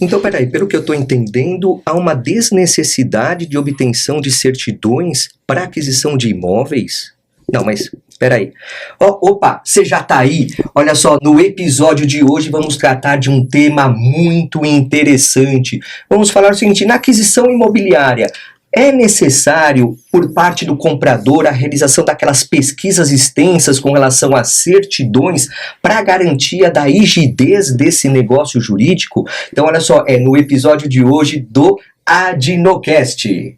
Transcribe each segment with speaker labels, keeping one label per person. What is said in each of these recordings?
Speaker 1: Então, peraí, pelo que eu estou entendendo, há uma desnecessidade de obtenção de certidões para aquisição de imóveis? Não, mas peraí. Opa, você já tá aí? Olha só, no episódio de hoje vamos tratar de um tema muito interessante. Vamos falar o seguinte, na aquisição imobiliária, é necessário, por parte do comprador, a realização daquelas pesquisas extensas com relação às certidões para a garantia da rigidez desse negócio jurídico? Então, olha só, é no episódio de hoje do Adinocast.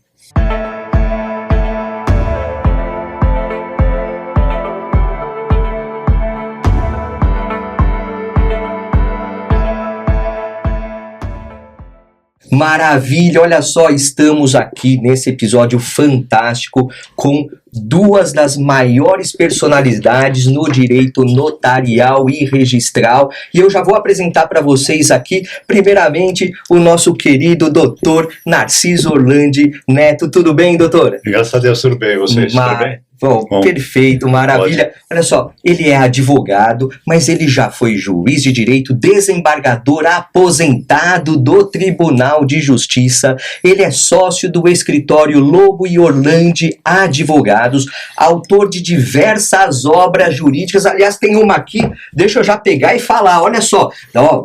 Speaker 1: Maravilha, olha só, estamos aqui nesse episódio fantástico com duas das maiores personalidades no direito notarial e registral. E eu já vou apresentar para vocês aqui, primeiramente, o nosso querido doutor Narciso Orlandi Neto. Tudo bem, doutor?
Speaker 2: Graças a Deus, tudo bem. Vocês, tudo bem?
Speaker 1: Bom, perfeito, maravilha. Olha só, ele é advogado, mas ele já foi juiz de direito, desembargador aposentado do Tribunal de Justiça. Ele é sócio do escritório Lobo e Orlandi Advogados, autor de diversas obras jurídicas. Aliás, tem uma aqui, deixa eu já pegar e falar. Olha só,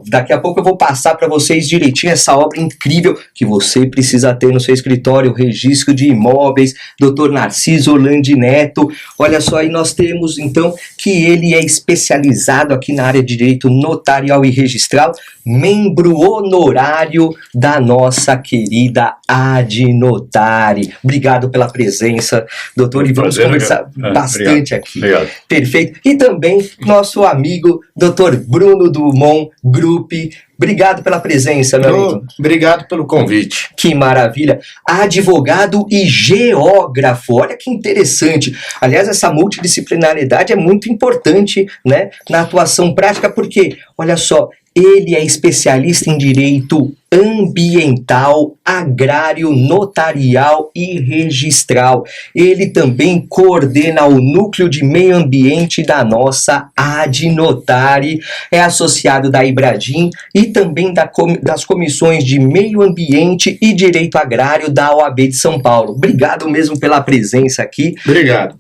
Speaker 1: daqui a pouco eu vou passar para vocês direitinho essa obra incrível que você precisa ter no seu escritório, registro de imóveis, Dr. Narciso Orlandi Neto. Olha só, aí nós temos então que ele é especializado aqui na área de direito notarial e registral, membro honorário da nossa querida Adnotari. Obrigado pela presença, doutor, e vamos conversar bastante aqui.
Speaker 2: Obrigado.
Speaker 1: Perfeito. E também nosso amigo doutor Bruno Dumont Gruppi. Obrigado pela presença, meu amigo.
Speaker 2: Obrigado pelo convite.
Speaker 1: Que maravilha. Advogado e geógrafo. Olha que interessante. Aliás, essa multidisciplinariedade é muito importante, né, na atuação prática, porque, olha só, ele é especialista em direito ambiental, agrário, notarial e registral. Ele também coordena o núcleo de meio ambiente da nossa Adnotari, é associado da Ibradim e também das comissões de meio ambiente e direito agrário da OAB de São Paulo. Obrigado mesmo pela presença aqui.
Speaker 2: Obrigado.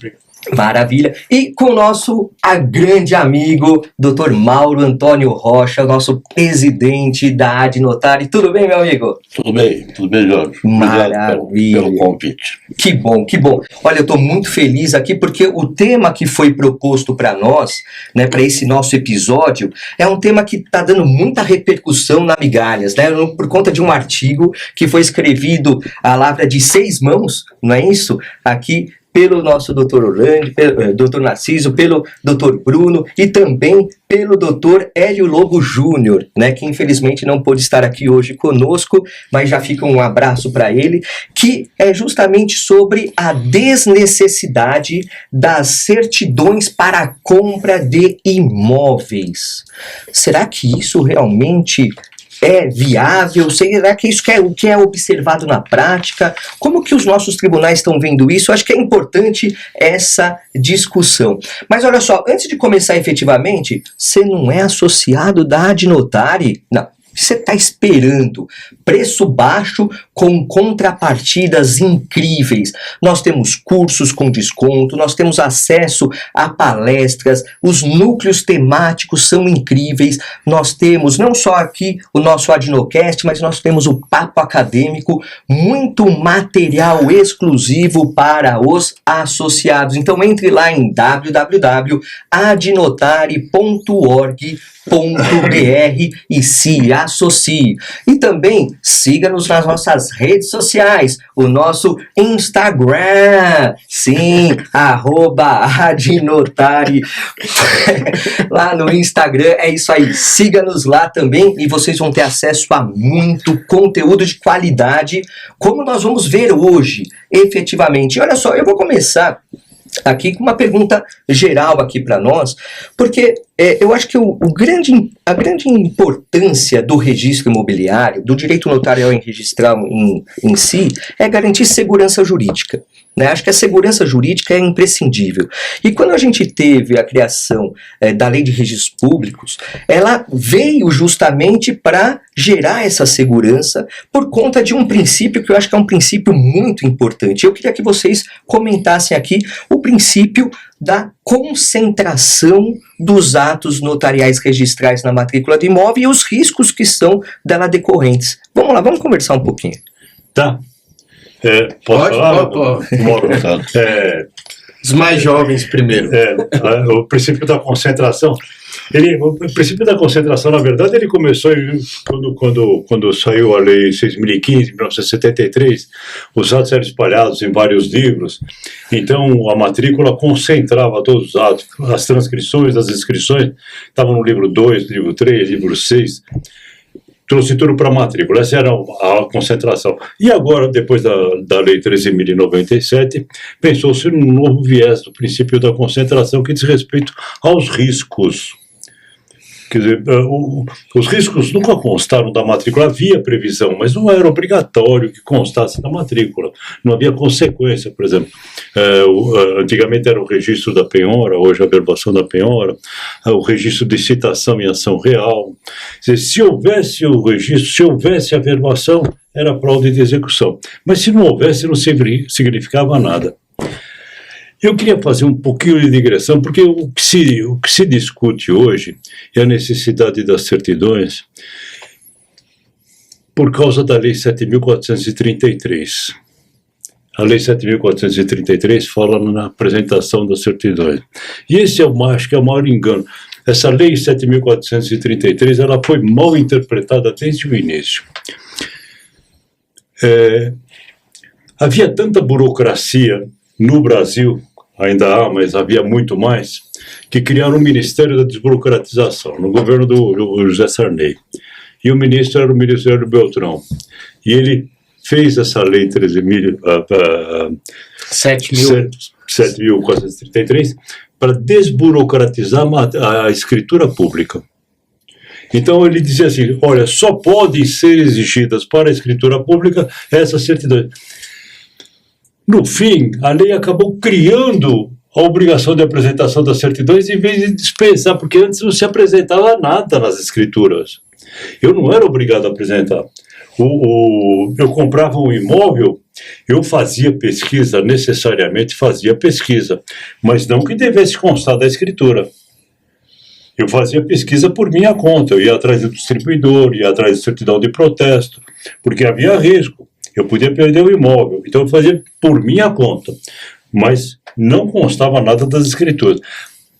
Speaker 1: Maravilha. E com o nosso grande amigo, Dr. Mauro Antônio Rocha, nosso presidente da Adnotari. Tudo bem, meu amigo?
Speaker 3: Tudo bem, Jorge.
Speaker 1: Maravilha.
Speaker 3: Obrigado pelo convite.
Speaker 1: Que bom, que bom. Olha, eu estou muito feliz aqui porque o tema que foi proposto para nós, né, para esse nosso episódio, é um tema que está dando muita repercussão na Migalhas, né, por conta de um artigo que foi escrevido a lavra de 6 mãos, não é isso? Aqui pelo nosso doutor Orlandi, pelo doutor Narciso, pelo doutor Bruno e também pelo doutor Hélio Lobo Júnior, né, que infelizmente não pôde estar aqui hoje conosco, mas já fica um abraço para ele, que é justamente sobre a desnecessidade das certidões para a compra de imóveis. Será que isso realmente é viável? Será que isso o que é observado na prática? Como que os nossos tribunais estão vendo isso? Eu acho que é importante essa discussão. Mas olha só, antes de começar efetivamente, você não é associado da Adnotari? Não. Você está esperando preço baixo com contrapartidas incríveis. Nós temos cursos com desconto, nós temos acesso a palestras, os núcleos temáticos são incríveis. Nós temos não só aqui o nosso Adnocast, mas nós temos o Papo Acadêmico, muito material exclusivo para os associados. Então entre lá em www.adnotari.org.br e se associe. E também siga-nos nas nossas redes sociais, o nosso Instagram, sim, @Adnotari. Lá no Instagram, é isso aí, siga-nos lá também e vocês vão ter acesso a muito conteúdo de qualidade, como nós vamos ver hoje, efetivamente. E olha só, eu vou começar aqui com uma pergunta geral aqui para nós, porque eu acho que a grande importância do registro imobiliário, do direito notarial em registrar em si, é garantir segurança jurídica. Né? Acho que a segurança jurídica é imprescindível. E quando a gente teve a criação da Lei de Registros Públicos, ela veio justamente para gerar essa segurança por conta de um princípio que eu acho que é um princípio muito importante. Eu queria que vocês comentassem aqui o princípio da concentração dos atos notariais registrais na matrícula do imóvel e os riscos que são dela decorrentes. Vamos lá, vamos conversar um pouquinho.
Speaker 2: Tá. Pode falar? Pode.
Speaker 4: Os mais jovens primeiro.
Speaker 2: O princípio da concentração. O princípio da concentração, na verdade, ele começou quando saiu a Lei 6.015, 1973, os atos eram espalhados em vários livros, então a matrícula concentrava todos os atos, as transcrições das inscrições estavam no livro 2, livro 3, livro 6, trouxe tudo para a matrícula, essa era a concentração. E agora, depois da Lei 13.097, pensou-se num novo viés do princípio da concentração que diz respeito aos riscos. Quer dizer, os riscos nunca constaram da matrícula, havia previsão, mas não era obrigatório que constasse da matrícula, não havia consequência, por exemplo. Antigamente era o registro da penhora, hoje a averbação da penhora, o registro de citação em ação real. Quer dizer, se houvesse o registro, se houvesse a averbação, era fraude de execução, mas se não houvesse, não significava nada. Eu queria fazer um pouquinho de digressão, porque o que se discute hoje é a necessidade das certidões por causa da Lei 7.433. A Lei 7.433 fala na apresentação das certidões. E esse acho que é o maior engano. Essa Lei 7.433 ela foi mal interpretada desde o início. Havia tanta burocracia no Brasil, ainda há, mas havia muito mais, que criaram o Ministério da Desburocratização, no governo do José Sarney. E o ministro era o ministro Hélio Beltrão. E ele fez essa lei 7.433 para desburocratizar a escritura pública. Então ele dizia assim, olha, só podem ser exigidas para a escritura pública essas certidões. No fim, a lei acabou criando a obrigação de apresentação das certidões em vez de dispensar, porque antes não se apresentava nada nas escrituras. Eu não era obrigado a apresentar. Eu comprava um imóvel, eu fazia pesquisa, necessariamente fazia pesquisa, mas não que devesse constar da escritura. Eu fazia pesquisa por minha conta, eu ia atrás do distribuidor, ia atrás de certidão de protesto, porque havia risco. Eu podia perder o imóvel, então eu fazia por minha conta, mas não constava nada das escrituras.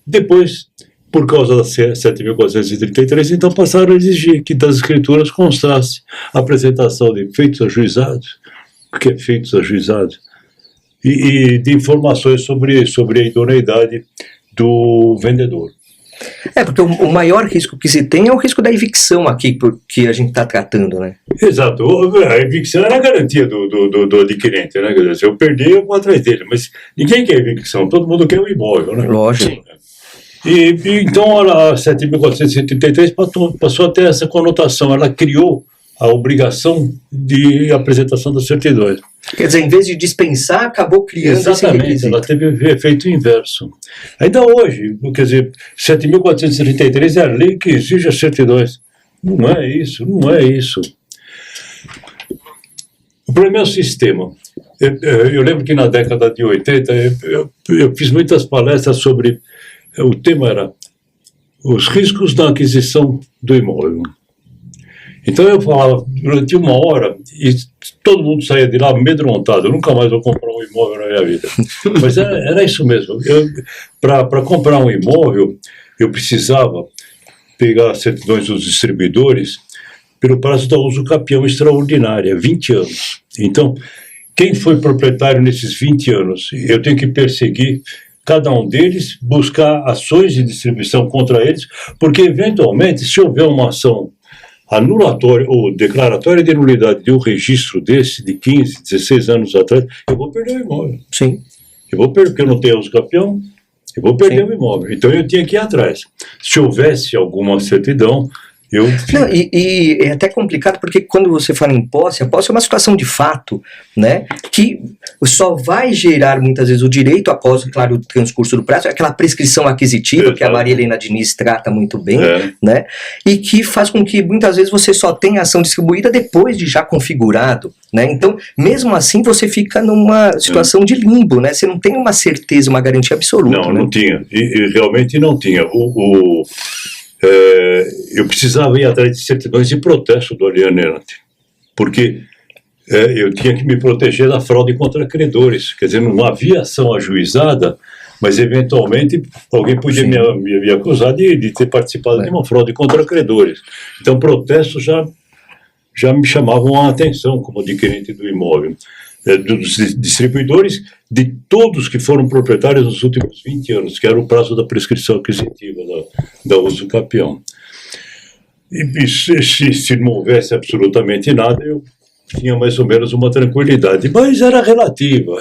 Speaker 2: Depois, por causa da 7.433, então passaram a exigir que das escrituras constasse a apresentação de feitos ajuizados, o que é feitos ajuizados, e de informações sobre a idoneidade do vendedor.
Speaker 1: Porque o maior risco que se tem é o risco da evicção aqui, que a gente está tratando, né?
Speaker 2: Exato. A evicção era a garantia do adquirente, né? Quer dizer, se eu perder, eu vou atrás dele. Mas ninguém quer evicção, todo mundo quer o imóvel, né?
Speaker 1: Lógico.
Speaker 2: E então a 7.433 passou a ter essa conotação, ela criou a obrigação de apresentação das certidões.
Speaker 1: Quer dizer, em vez de dispensar, acabou criando esse requisito.
Speaker 2: Ela teve o efeito inverso. Ainda hoje, quer dizer, 7.433 é a lei que exige as certidões. Não é isso, não é isso. O problema é o sistema. Eu lembro que na década de 80 eu fiz muitas palestras sobre... O tema era os riscos da aquisição do imóvel. Então eu falava durante uma hora e todo mundo saía de lá amedrontado. Eu nunca mais vou comprar um imóvel na minha vida. Mas era isso mesmo. Para comprar um imóvel, eu precisava pegar as certidões dos distribuidores pelo prazo da uso capião extraordinária, 20 anos. Então, quem foi proprietário nesses 20 anos? Eu tenho que perseguir cada um deles, buscar ações de distribuição contra eles, porque eventualmente, se houver uma ação anulatória ou declaratória de nulidade de um registro desse, de 15, 16 anos atrás, eu vou perder o imóvel.
Speaker 1: Sim.
Speaker 2: Eu vou perder, porque eu não tenho uso capião, Eu vou perder o imóvel. Então eu tinha que ir atrás. Se houvesse alguma certidão, eu...
Speaker 1: Não, e é até complicado porque quando você fala em posse, a posse é uma situação de fato, né, que só vai gerar muitas vezes o direito após, claro, o transcurso do prazo, aquela prescrição aquisitiva que a Maria Helena Diniz trata muito bem, né, e que faz com que muitas vezes você só tenha ação distribuída depois de já configurado, né, então mesmo assim você fica numa situação de limbo, né, você não tem uma certeza, uma garantia absoluta.
Speaker 2: Não,
Speaker 1: né?
Speaker 2: não tinha, e realmente não tinha. Eu precisava ir atrás de certidões de protesto do alienante, porque eu tinha que me proteger da fraude contra credores. Quer dizer, não havia ação ajuizada, mas eventualmente alguém podia me acusar de ter participado de uma fraude contra credores. Então, protestos já me chamavam a atenção como adquirente do imóvel. Dos distribuidores, de todos que foram proprietários nos últimos 20 anos, que era o prazo da prescrição aquisitiva da uso capião. E se não houvesse absolutamente nada, eu tinha mais ou menos uma tranquilidade, mas era relativa,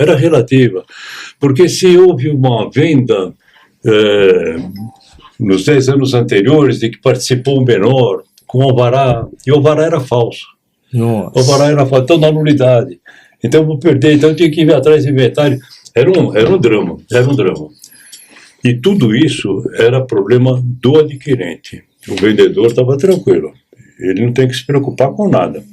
Speaker 2: porque se houve uma venda nos 10 anos anteriores de que participou um menor com alvará, e o alvará era falso.
Speaker 1: Nossa.
Speaker 2: O alvará era falso, então na nulidade. Então eu vou perder, então eu tinha que ir atrás de inventário. Era um drama. E tudo isso era problema do adquirente. O vendedor estava tranquilo. Ele não tem que se preocupar com nada.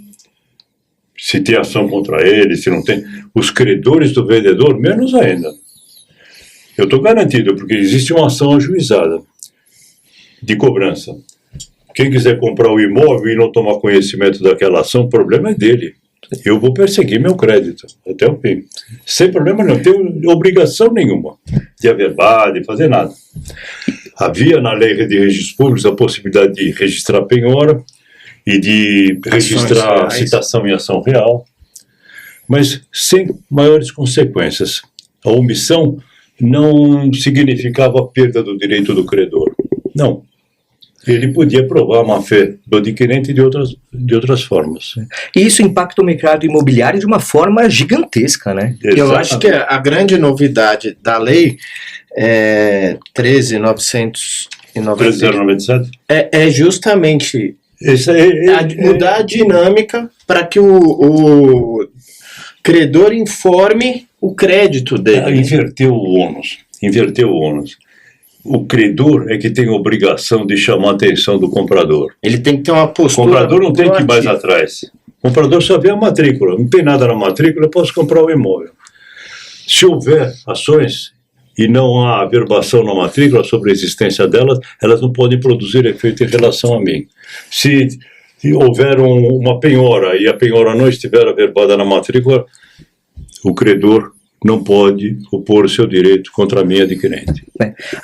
Speaker 2: Se tem ação contra ele, se não tem. Os credores do vendedor, menos ainda. Eu estou garantido, porque existe uma ação ajuizada de cobrança. Quem quiser comprar o imóvel e não tomar conhecimento daquela ação, o problema é dele. Eu vou perseguir meu crédito até o fim. Sem problema nenhum, não tenho obrigação nenhuma de averbar, de fazer nada. Havia na lei de registros públicos a possibilidade de registrar penhora e de registrar citação em ação real, mas sem maiores consequências. A omissão não significava a perda do direito do credor. Não. Ele podia provar a má-fé do adquirente de outras formas.
Speaker 1: E isso impacta o mercado imobiliário de uma forma gigantesca, né?
Speaker 2: Exatamente.
Speaker 4: Eu acho que a grande novidade da lei 13.997 é justamente mudar a dinâmica para que o credor informe o crédito dele.
Speaker 2: Inverteu o ônus. O credor é que tem a obrigação de chamar a atenção do comprador.
Speaker 4: Ele tem que ter uma postura.
Speaker 2: O comprador não tem que ir mais atrás. O comprador só vê a matrícula. Não tem nada na matrícula, eu posso comprar o imóvel. Se houver ações e não há averbação na matrícula sobre a existência delas, elas não podem produzir efeito em relação a mim. Se houver uma penhora e a penhora não estiver averbada na matrícula, o credor não pode opor o seu direito contra a minha adquirente.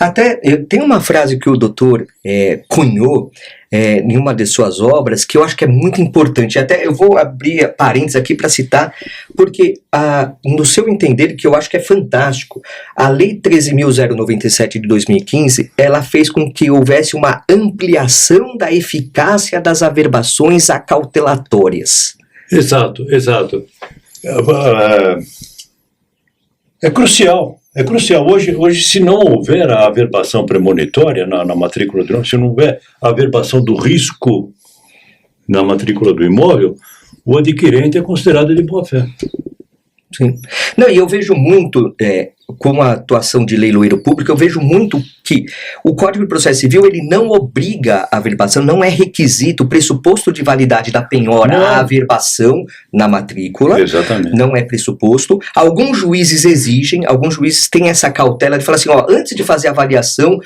Speaker 1: Até tem uma frase que o doutor cunhou em uma de suas obras que eu acho que é muito importante. Até eu vou abrir parênteses aqui para citar, porque no seu entender, que eu acho que é fantástico, a Lei 13.097 de 2015, ela fez com que houvesse uma ampliação da eficácia das averbações acautelatórias.
Speaker 2: Exato. É crucial. Hoje, se não houver a averbação premonitória na matrícula do imóvel, se não houver a averbação do risco na matrícula do imóvel, o adquirente é considerado de boa-fé.
Speaker 1: Sim. Não, e eu vejo muito, com a atuação de leiloeiro público, eu vejo muito que o Código de Processo Civil, ele não obriga a averbação, não é requisito, pressuposto de validade da penhora a averbação na matrícula.
Speaker 2: Exatamente.
Speaker 1: Não é pressuposto. Alguns juízes exigem, alguns juízes têm essa cautela de falar assim, antes de fazer a avaliação,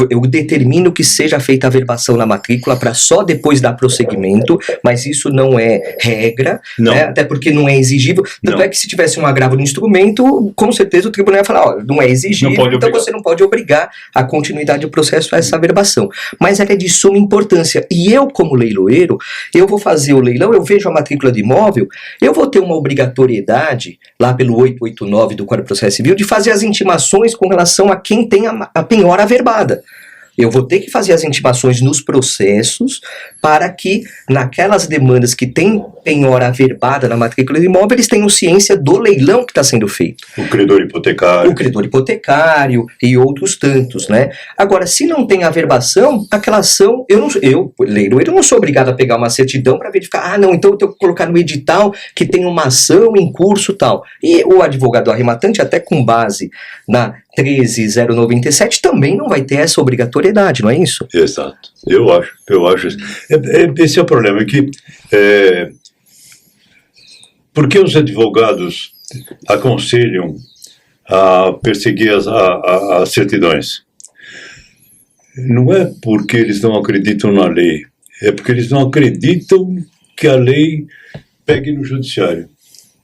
Speaker 1: eu determino que seja feita a averbação na matrícula para só depois dar prosseguimento, mas isso não é regra, né? Até porque não é exigível. Tanto é que se tivesse um agravo no instrumento, com certeza o tribunal ia falar, não é exigível, então você não pode obrigar a continuidade do processo a essa averbação. Mas ela é de suma importância. E eu, como leiloeiro, eu vou fazer o leilão, eu vejo a matrícula de imóvel, eu vou ter uma obrigatoriedade, lá pelo 889 do Código de Processo Civil, de fazer as intimações com relação a quem tem a penhora averbada. Eu vou ter que fazer as intimações nos processos para que naquelas demandas que tem penhora averbada na matrícula do imóvel, eles tenham ciência do leilão que está sendo feito.
Speaker 2: O credor hipotecário.
Speaker 1: O credor hipotecário e outros tantos, né? Agora, se não tem averbação, aquela ação, eu leiloeiro, não sou obrigado a pegar uma certidão para verificar, não, então eu tenho que colocar no edital que tem uma ação em curso e tal. E o advogado arrematante, até com base na 13.097, também não vai ter essa obrigatoriedade, não é isso?
Speaker 2: Exato. Eu acho isso. Esse é o problema, que por que os advogados aconselham a perseguir as certidões? Não é porque eles não acreditam na lei, é porque eles não acreditam que a lei pegue no judiciário.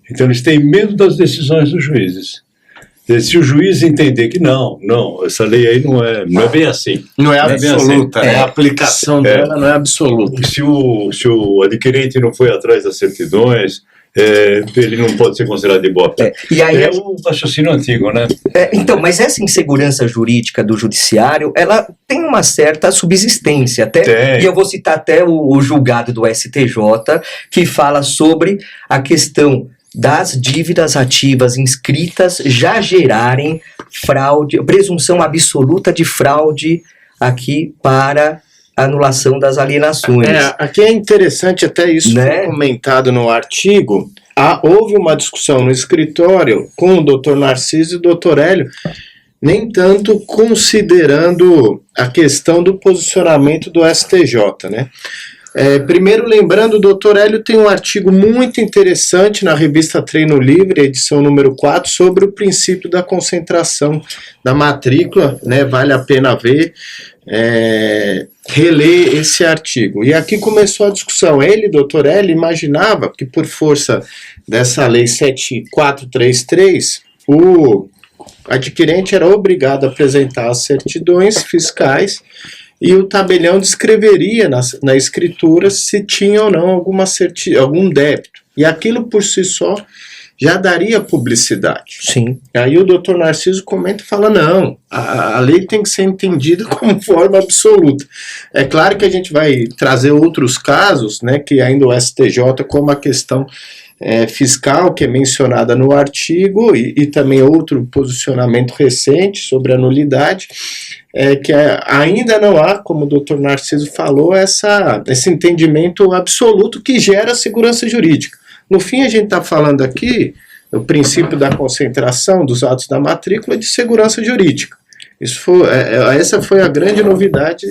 Speaker 2: Então eles têm medo das decisões dos juízes. Se o juiz entender que não, essa lei aí não é bem assim.
Speaker 4: Não é absoluta,
Speaker 2: assim.
Speaker 4: A aplicação dela não é absoluta.
Speaker 2: Se o adquirente não foi atrás das certidões, ele não pode ser considerado de boa fé.
Speaker 1: E aí
Speaker 2: um raciocínio antigo, né?
Speaker 1: Então, mas essa insegurança jurídica do judiciário, ela tem uma certa subsistência, e eu vou citar até o julgado do STJ, que fala sobre a questão das dívidas ativas inscritas já gerarem fraude, presunção absoluta de fraude aqui para anulação das alienações.
Speaker 4: Aqui é interessante até isso, foi comentado no artigo. Houve uma discussão no escritório com o Dr. Narciso e o Dr. Hélio, nem tanto considerando a questão do posicionamento do STJ, né? Primeiro, lembrando, o Dr. Hélio tem um artigo muito interessante na revista Treino Livre, edição número 4, sobre o princípio da concentração da matrícula, né? Vale a pena ver, reler esse artigo. E aqui começou a discussão. Ele, Dr. Hélio, imaginava que por força dessa lei 7433, o adquirente era obrigado a apresentar as certidões fiscais e o tabelião descreveria na escritura se tinha ou não algum débito. E aquilo por si só já daria publicidade.
Speaker 1: Sim.
Speaker 4: Aí o doutor Narciso comenta e fala, não, a lei tem que ser entendida como forma absoluta. É claro que a gente vai trazer outros casos, né, que ainda o STJ, como a questão fiscal, que é mencionada no artigo, e também outro posicionamento recente sobre a nulidade, que ainda não há, como o doutor Narciso falou, esse entendimento absoluto que gera segurança jurídica. No fim, a gente está falando aqui, o princípio da concentração dos atos da matrícula de segurança jurídica. Essa foi a grande novidade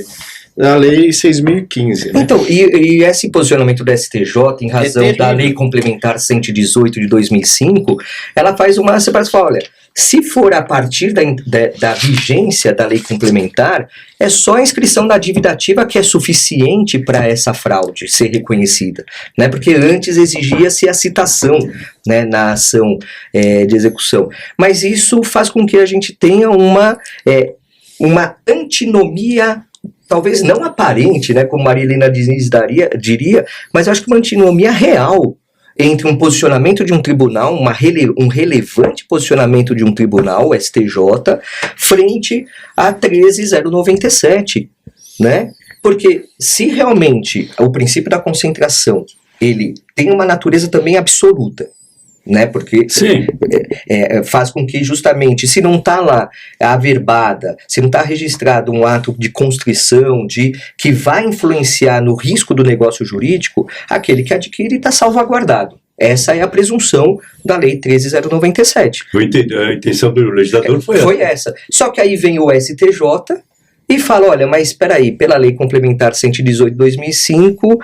Speaker 4: da Lei 6.015. Né?
Speaker 1: Então, e esse posicionamento do STJ, em razão da Lei Complementar 118 de 2005, ela faz uma separação. Olha, se for a partir da vigência da lei complementar, é só a inscrição da dívida ativa que é suficiente para essa fraude ser reconhecida, né? Porque antes exigia-se a citação, né, na ação de execução. Mas isso faz com que a gente tenha uma antinomia, talvez não aparente, né, como Maria Helena Diniz diria, mas acho que uma antinomia real entre um posicionamento de um tribunal, um relevante posicionamento de um tribunal, o STJ, frente a 13.097, né? Porque se realmente o princípio da concentração, ele tem uma natureza também absoluta, né? Porque faz com que justamente, se não está lá averbada, se não está registrado um ato de constrição, que vai influenciar no risco do negócio jurídico, aquele que adquire está salvaguardado. Essa é a presunção da Lei 13.097.
Speaker 2: A intenção do legislador foi
Speaker 1: essa. Só que aí vem o STJ e fala, olha, mas espera aí, pela Lei Complementar 118 de 2005,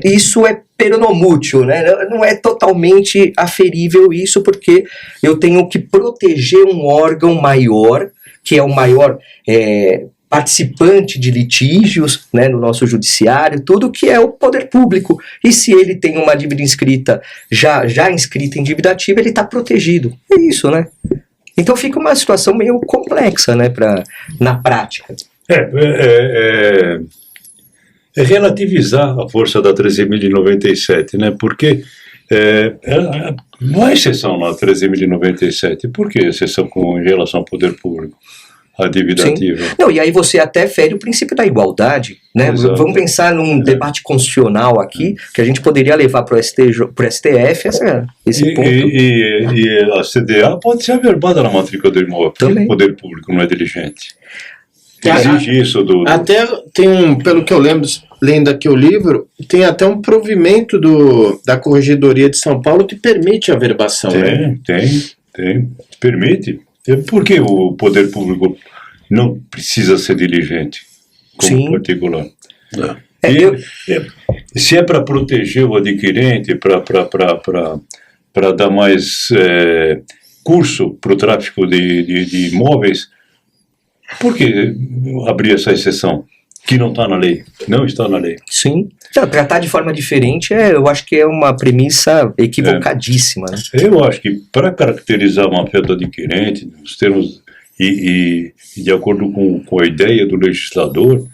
Speaker 1: isso é peronomútil, né? Não é totalmente aferível isso, porque eu tenho que proteger um órgão maior, que é o maior participante de litígios, né, no nosso judiciário, tudo que é o poder público. E se ele tem uma dívida inscrita, já inscrita em dívida ativa, ele está protegido. É isso, né? Então fica uma situação meio complexa, né, na prática.
Speaker 2: É relativizar a força da 13.097, né? Porque não há exceção na 13.097. Por que exceção em relação ao poder público? a dívida
Speaker 1: Sim.
Speaker 2: ativa.
Speaker 1: Não, e aí você até fere o princípio da igualdade, né?
Speaker 2: Exato.
Speaker 1: Vamos pensar num debate constitucional aqui, que a gente poderia levar para o STF esse ponto.
Speaker 2: E a CDA pode ser averbada na matrícula do imóvel, porque
Speaker 1: Também.
Speaker 2: o poder público não é diligente.
Speaker 4: É,
Speaker 2: Exige isso do...
Speaker 4: Até tem pelo que eu lembro, lendo aqui o livro, tem até um provimento da Corregedoria de São Paulo que permite a averbação, né?
Speaker 2: Tem. Permite. Por que o poder público não precisa ser diligente como
Speaker 1: Sim.
Speaker 2: particular?
Speaker 3: É.
Speaker 2: Se é para proteger o adquirente, para dar mais curso para o tráfico de imóveis, por que abrir essa exceção? Que não está na lei. Não está na lei.
Speaker 1: Sim. Então, tratar de forma diferente, eu acho que é uma premissa equivocadíssima. Né?
Speaker 2: Eu acho que para caracterizar uma fé do adquirente, nos termos e de acordo com a ideia do legislador,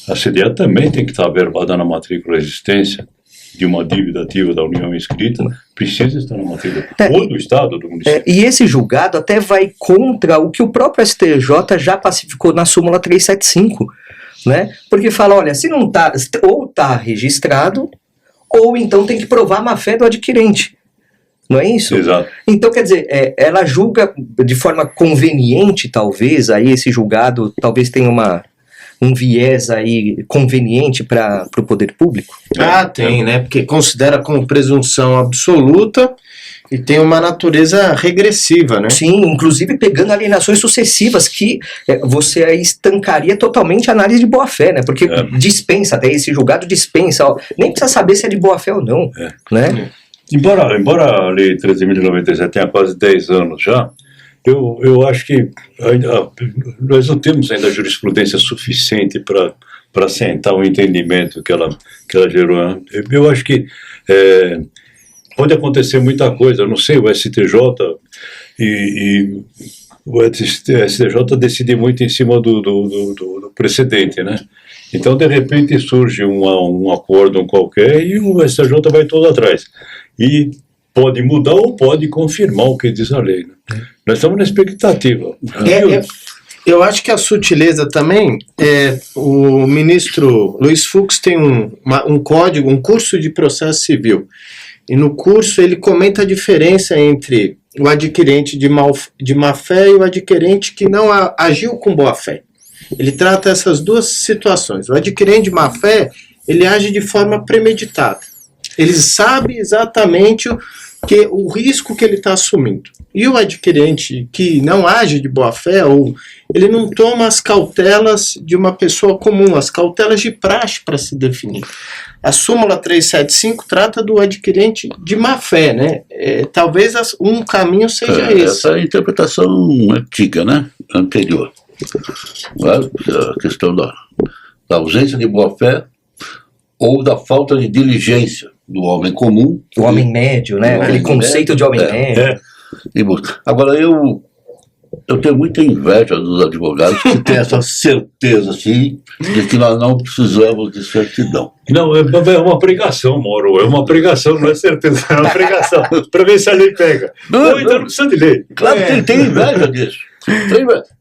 Speaker 2: a CDA também tem que estar averbada na matrícula de existência de uma dívida ativa da União inscrita, precisa estar na matrícula, ou do Estado, ou do município.
Speaker 1: E esse julgado até vai contra o que o próprio STJ já pacificou na súmula 375, né? Porque fala, olha, se não está, ou está registrado, ou então tem que provar a má-fé do adquirente. Não é isso?
Speaker 2: Exato.
Speaker 1: Então, quer dizer, ela julga de forma conveniente, talvez, aí esse julgado talvez tenha um viés aí conveniente para o poder público?
Speaker 4: Tem, né? Porque considera como presunção absoluta e tem uma natureza regressiva, né?
Speaker 1: Sim, inclusive pegando alienações sucessivas que você aí estancaria totalmente a análise de boa-fé, né? Porque dispensa, até esse julgado dispensa, nem precisa saber se é de boa-fé ou não, né?
Speaker 2: Embora a Lei 13.097 tenha quase 10 anos já, eu acho que nós não temos ainda jurisprudência suficiente para assentar o entendimento que ela gerou. Né? Eu acho que pode acontecer muita coisa. Eu não sei, o STJ e o STJ decide muito em cima do precedente, né? Então, de repente, surge um acordo qualquer e o STJ vai todo atrás. E pode mudar ou pode confirmar o que diz a lei. Né? Nós estamos na expectativa.
Speaker 4: Eu acho que a sutileza também o ministro Luiz Fux tem um código, um curso de processo civil. E no curso ele comenta a diferença entre o adquirente de má-fé e o adquirente que não agiu com boa-fé. Ele trata essas duas situações. O adquirente de má-fé, ele age de forma premeditada. Ele sabe exatamente o risco que ele está assumindo. E o adquirente que não age de boa-fé, ou ele não toma as cautelas de uma pessoa comum, as cautelas de praxe para se definir. A súmula 375 trata do adquirente de má-fé, né? Talvez um caminho seja esse.
Speaker 3: Essa é a interpretação antiga, né? Anterior. A questão da ausência de boa-fé ou da falta de diligência do homem comum.
Speaker 1: O homem médio, né? Aquele conceito de homem médio.
Speaker 3: Agora, eu tenho muita inveja dos advogados que têm essa certeza, assim, de que nós não precisamos de certidão.
Speaker 2: Não, é uma pregação, Moro. É uma pregação, não é certeza. É uma pregação. Para ver se a lei pega. Então não precisa de lei.
Speaker 3: Claro que tem inveja disso.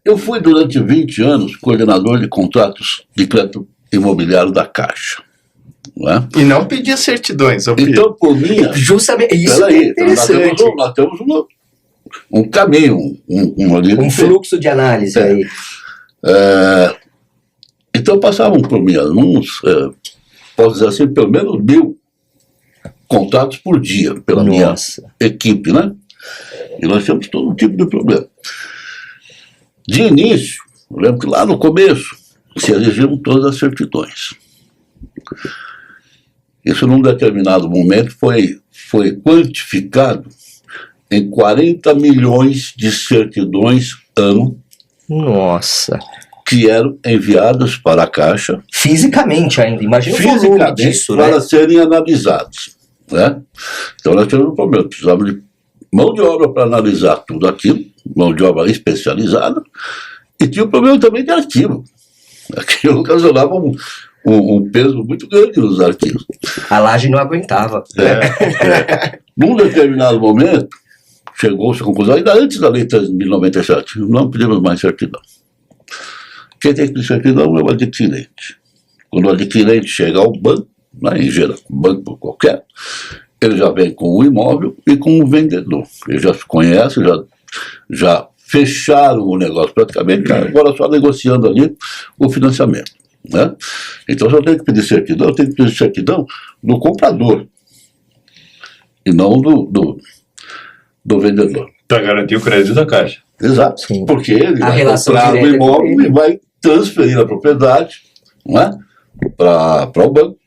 Speaker 3: Eu fui durante 20 anos coordenador de contratos de crédito imobiliário da Caixa. Não é?
Speaker 4: E não pedia certidões.
Speaker 3: Então, por minha...
Speaker 1: Justamente, isso é interessante.
Speaker 3: Nós temos um caminho,
Speaker 1: um fluxo de análise aí.
Speaker 3: Então passavam por mim posso dizer assim, pelo menos 1.000 contratos por dia pela minha equipe, né? E nós temos todo tipo de problema. De início, eu lembro que lá no começo se exigiam todas as certidões. Isso num determinado momento foi quantificado em 40 milhões de certidões ano.
Speaker 1: Nossa.
Speaker 3: Que eram enviadas para a Caixa.
Speaker 1: Fisicamente ainda, imagina o volume disso, né?
Speaker 3: Para serem analisados. Né? Então nós tivemos um problema, precisávamos de mão de obra para analisar tudo aquilo, mão de obra especializada, e tinha o problema também de arquivo. Aquilo ocasionava um peso muito grande nos arquivos.
Speaker 1: A laje não aguentava.
Speaker 3: Num determinado momento, chegou-se à conclusão, ainda antes da Lei 13.097, não pedimos mais certidão. Quem tem que pedir certidão é o adquirente. Quando o adquirente chega ao banco, né, em geral, banco qualquer, ele já vem com o imóvel e com o vendedor. Ele já se conhece, já fecharam o negócio praticamente, agora só negociando ali o financiamento. Né? Então, se eu tenho que pedir certidão, eu tenho que pedir certidão do comprador e não do vendedor.
Speaker 2: Para garantir o crédito da Caixa.
Speaker 3: Exato,
Speaker 1: Sim.
Speaker 3: porque ele
Speaker 1: A
Speaker 3: vai
Speaker 1: relação
Speaker 3: comprar o
Speaker 1: direta
Speaker 3: imóvel
Speaker 1: com ele.
Speaker 3: e vai transferir a propriedade, não é? Para o banco.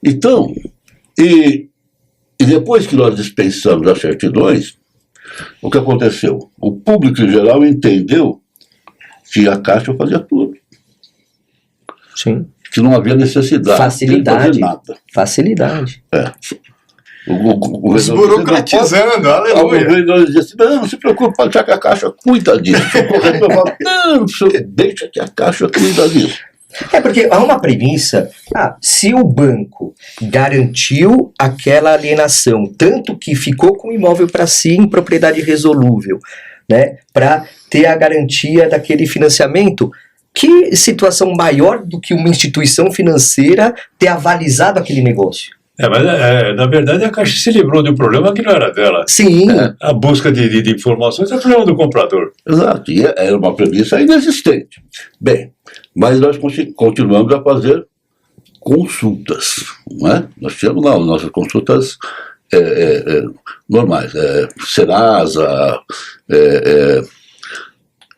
Speaker 3: Então, e depois que nós dispensamos as certidões, o que aconteceu? O público em geral entendeu que a Caixa fazia tudo,
Speaker 1: Sim.
Speaker 3: que não havia necessidade
Speaker 1: Facilidade.
Speaker 3: de fazer nada.
Speaker 1: Facilidade.
Speaker 3: O
Speaker 4: Desburocratizando,
Speaker 3: O
Speaker 4: aleluia.
Speaker 3: governo dizia assim, não se preocupe, pode deixar que a Caixa cuida disso. O corretor fala, não, senhor, deixa que a Caixa cuida disso.
Speaker 1: É porque há uma premissa, se o banco garantiu aquela alienação, tanto que ficou com o imóvel para si em propriedade resolúvel, né, para ter a garantia daquele financiamento, que situação maior do que uma instituição financeira ter avalizado aquele negócio?
Speaker 2: Mas na verdade a Caixa se livrou de um problema que não era dela.
Speaker 1: Sim.
Speaker 2: A busca de informações é problema do comprador.
Speaker 3: Exato, e era uma premissa inexistente. Bem, mas nós continuamos a fazer consultas, não é? Nós tínhamos lá as nossas consultas normais, Serasa,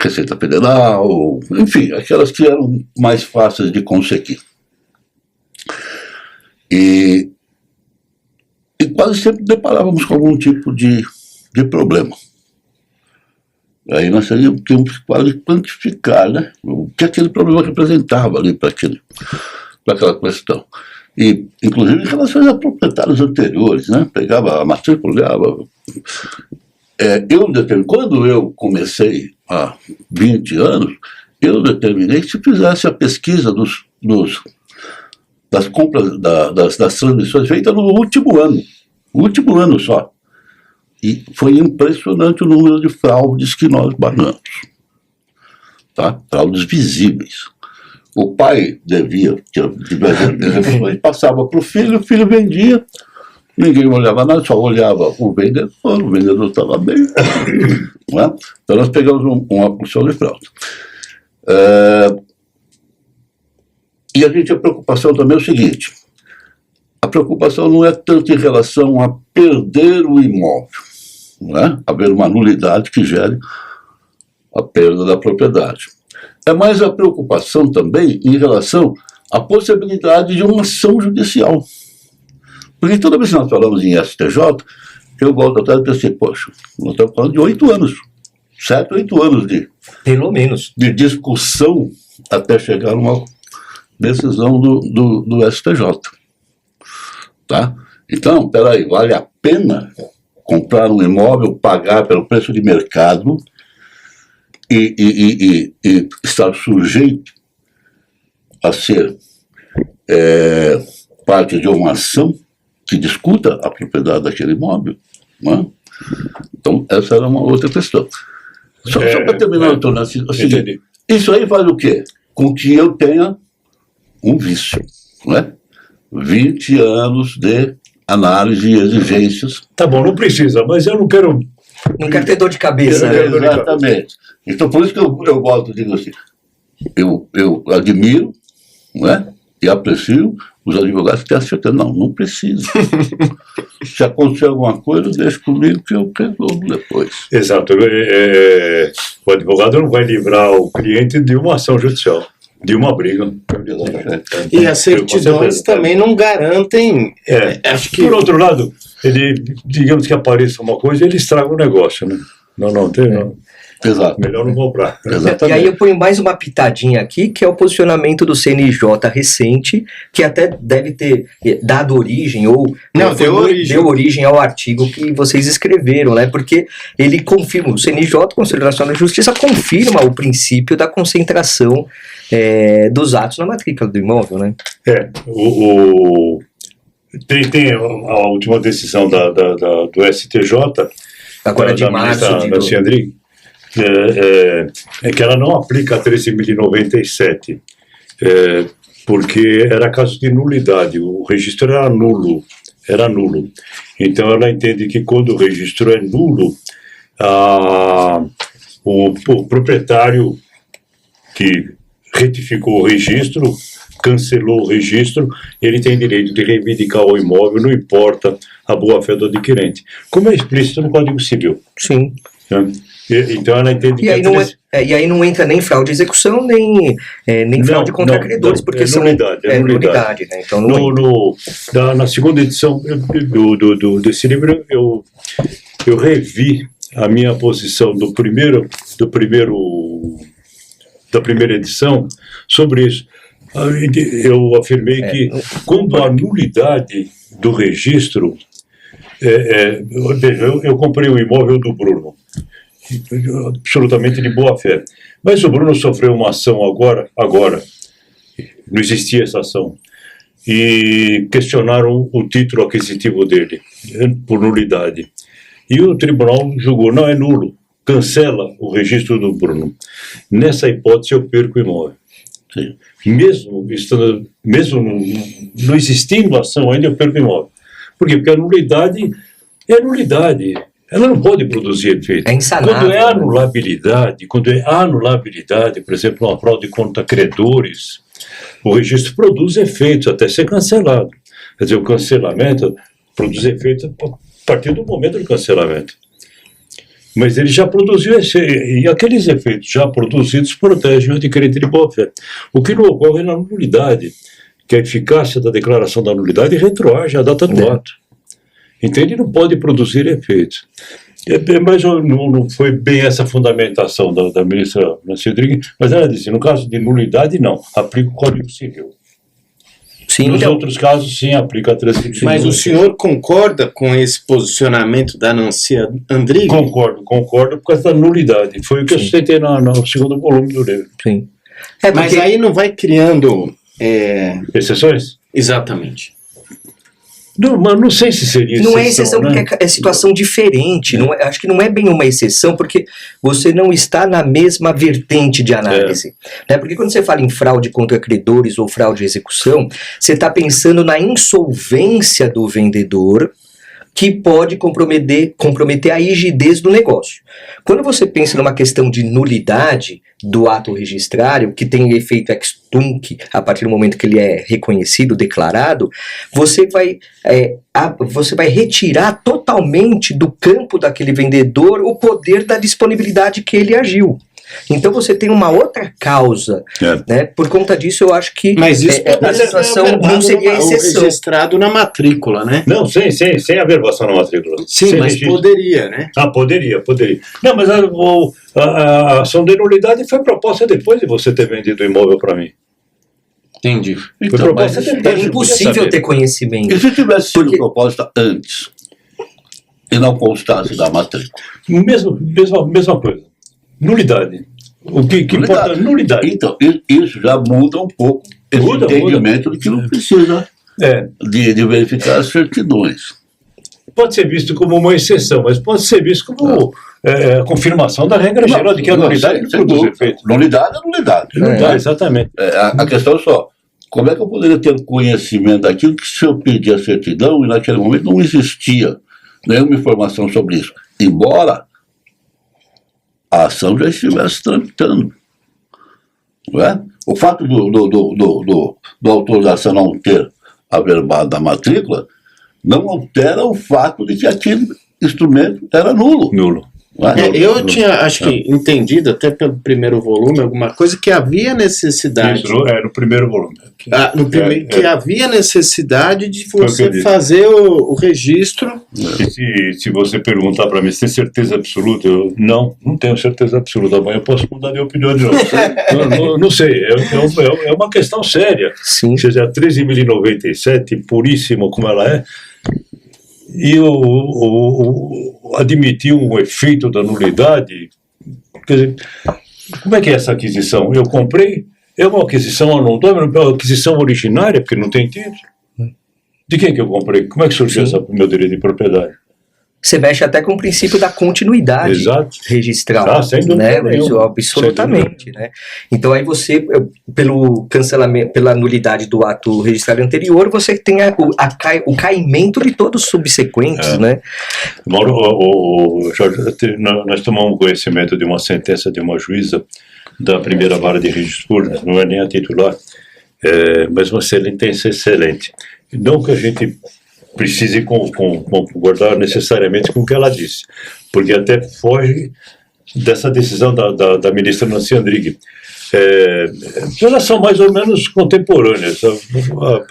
Speaker 3: Receita Federal, enfim, aquelas que eram mais fáceis de conseguir. E quase sempre deparávamos com algum tipo de problema. Aí nós tínhamos que quase quantificar, né, o que aquele problema representava ali para aquela questão. E, inclusive, em relação a proprietários anteriores, né, pegava a matrícula, olhava. Quando eu comecei há 20 anos, eu determinei que se fizesse a pesquisa das compras, das transmissões feitas no último ano só. E foi impressionante o número de fraudes que nós barramos. Tá? Fraudes visíveis. O pai devia, ele passava para o filho vendia, ninguém olhava nada, só olhava o vendedor estava bem. Não é? Então nós pegamos uma porção de fraude. E a preocupação também é o seguinte, a preocupação não é tanto em relação a perder o imóvel, não é? Haver uma nulidade que gere a perda da propriedade. É mais a preocupação também em relação à possibilidade de uma ação judicial. Porque toda vez que nós falamos em STJ, eu volto atrás e pensei, poxa, nós estamos falando de 8 anos, 7, 8 anos
Speaker 1: Pelo menos.
Speaker 3: de discussão até chegar a uma decisão do STJ. Tá? Então, peraí, vale a pena comprar um imóvel, pagar pelo preço de mercado e estar sujeito a ser parte de uma ação que discuta a propriedade daquele imóvel? Não é? Então, essa era uma outra questão. Só para terminar, Antônio,
Speaker 2: Entendi.
Speaker 3: isso aí faz o quê? Com que eu tenha um vício, não é? 20 anos de análise e exigências.
Speaker 2: Tá bom, não precisa, mas eu não quero...
Speaker 1: Não quero ter dor de cabeça, né?
Speaker 3: Exatamente. Então, por isso que eu volto e digo assim, eu admiro, não é? E aprecio os advogados que têm a certeza. Não precisa. Se acontecer alguma coisa, deixa comigo que eu resolvo depois.
Speaker 2: Exato. O advogado não vai livrar o cliente de uma ação judicial, de uma briga.
Speaker 4: E as certidões também não garantem. Acho que...
Speaker 2: Por outro lado, ele, digamos que apareça uma coisa, ele estraga o negócio, né? Não.
Speaker 3: Exato.
Speaker 2: Melhor não comprar.
Speaker 3: Exatamente.
Speaker 1: E aí eu ponho mais uma pitadinha aqui, que é o posicionamento do CNJ recente, que até deve ter dado origem, ou deu origem ao artigo que vocês escreveram, né? Porque ele confirma, o CNJ, Conselho Nacional de Justiça, confirma o princípio da concentração dos atos na matrícula do imóvel, né?
Speaker 2: Tem a última decisão do STJ,
Speaker 1: Agora de março
Speaker 2: da Ciandrin, é que ela não aplica a 13.097, porque era caso de nulidade, o registro era nulo. Então ela entende que quando o registro é nulo, o proprietário que retificou o registro, cancelou o registro, ele tem direito de reivindicar o imóvel, não importa a boa-fé do adquirente, como é explícito no Código Civil.
Speaker 1: Sim.
Speaker 2: Né? Então ela entende
Speaker 1: e aí não entra nem fraude de execução, nem fraude contra credores, porque são nulidade, né? Então
Speaker 2: na segunda edição desse livro eu revi a minha posição da primeira edição sobre isso. Eu afirmei que quando a nulidade do registro, eu comprei o imóvel do Bruno, absolutamente de boa fé, mas o Bruno sofreu uma ação agora, não existia essa ação, e questionaram o título aquisitivo dele por nulidade, e o tribunal julgou, não, é nulo, cancela o registro do Bruno. Nessa hipótese eu perco o imóvel. Sim. Mesmo não existindo ação ainda, eu perco o imóvel. Por quê? Porque a nulidade é nulidade. Ela não pode produzir efeito.
Speaker 1: É insanável.
Speaker 2: Quando é anulabilidade, por exemplo, uma fraude contra credores, o registro produz efeitos até ser cancelado. Quer dizer, o cancelamento produz efeitos a partir do momento do cancelamento. Mas ele já produziu e aqueles efeitos já produzidos protegem o adquirente de boa-fé. O que não ocorre na nulidade, que a eficácia da declaração da nulidade retroage à data do ato. Então ele não pode produzir efeitos. Mas não foi bem essa fundamentação da ministra Nancy Rodrigues, mas ela disse, no caso de nulidade, não, aplica o Código Civil.
Speaker 1: Sim,
Speaker 2: nos outros casos, sim, aplica a 13.097.
Speaker 4: Mas o senhor concorda com esse posicionamento da Nancy Andrighi?
Speaker 2: Concordo, por causa da nulidade. Foi o que eu citei no segundo volume do livro.
Speaker 1: Sim.
Speaker 4: Mas aí não vai criando...
Speaker 2: exceções?
Speaker 4: Exatamente.
Speaker 2: Não, mas não sei se seria exceção.
Speaker 1: Não é exceção, né? Porque é situação diferente. Não é, acho que não é bem uma exceção, porque você não está na mesma vertente de análise. Né? Porque quando você fala em fraude contra credores ou fraude de execução, você está pensando na insolvência do vendedor, que pode comprometer a rigidez do negócio. Quando você pensa numa questão de nulidade do ato registrário, que tem efeito ex tunc a partir do momento que ele é reconhecido, declarado, você vai retirar totalmente do campo daquele vendedor o poder da disponibilidade que ele agiu. Então você tem uma outra causa, né? Por conta disso eu acho que
Speaker 4: mas isso
Speaker 1: a situação não seria exceção.
Speaker 4: Registrado na matrícula, né?
Speaker 2: Não, sem averbação na matrícula.
Speaker 4: Sim, mas registro. Poderia, né?
Speaker 2: Poderia. Não, mas a ação de nulidade foi proposta depois de você ter vendido o imóvel para mim.
Speaker 4: Entendi.
Speaker 1: Então, é impossível ter conhecimento.
Speaker 3: E se tivesse sido proposta antes e não constasse da matrícula?
Speaker 2: Mesma coisa. Nulidade. O que importa é nulidade.
Speaker 3: Então, isso já muda um pouco esse entendimento de que não precisa de verificar as certidões.
Speaker 2: Pode ser visto como uma exceção, mas pode ser visto como confirmação da regra geral de que a nulidade não produz efeito.
Speaker 3: Nulidade é nulidade.
Speaker 2: Exatamente.
Speaker 3: A questão é só, como é que eu poderia ter conhecimento daquilo que se eu pedir a certidão e naquele momento não existia nenhuma informação sobre isso? Embora a ação já estivesse tramitando. Não é? O fato do autor da ação não ter averbado da matrícula não altera o fato de que aquele instrumento era nulo.
Speaker 4: Eu tinha, acho que, entendido, até pelo primeiro volume, alguma coisa, que havia necessidade...
Speaker 2: Isso, no primeiro volume.
Speaker 4: Que havia necessidade de você fazer o registro...
Speaker 2: E se você perguntar para mim se tem certeza absoluta, eu não tenho certeza absoluta, amanhã eu posso mudar de opinião de novo. Não sei, é uma questão séria.
Speaker 1: Sim.
Speaker 2: Ou seja, a 13.097, puríssima como ela é, e admitir um efeito da nulidade, quer dizer, como é que é essa aquisição? Eu comprei, é uma aquisição anônima, é uma aquisição originária, porque não tem título. De quem que eu comprei? Como é que surgiu o meu direito de propriedade?
Speaker 1: Você mexe até com o princípio da continuidade
Speaker 2: Exato.
Speaker 1: registral,
Speaker 2: Sem dúvida
Speaker 1: né?
Speaker 2: nenhuma.
Speaker 1: Isso, absolutamente, né? Então aí você, pelo cancelamento, pela nulidade do ato registrado anterior, você tem o caimento de todos os subsequentes, né?
Speaker 2: Mauro, Jorge, nós tomamos conhecimento de uma sentença de uma juíza da primeira vara de registro público, não é nem a titular, mas uma sentença excelente. Não que a gente precise concordar necessariamente com o que ela disse, porque até foge dessa decisão da ministra Nancy Andrighi. Elas são mais ou menos contemporâneas,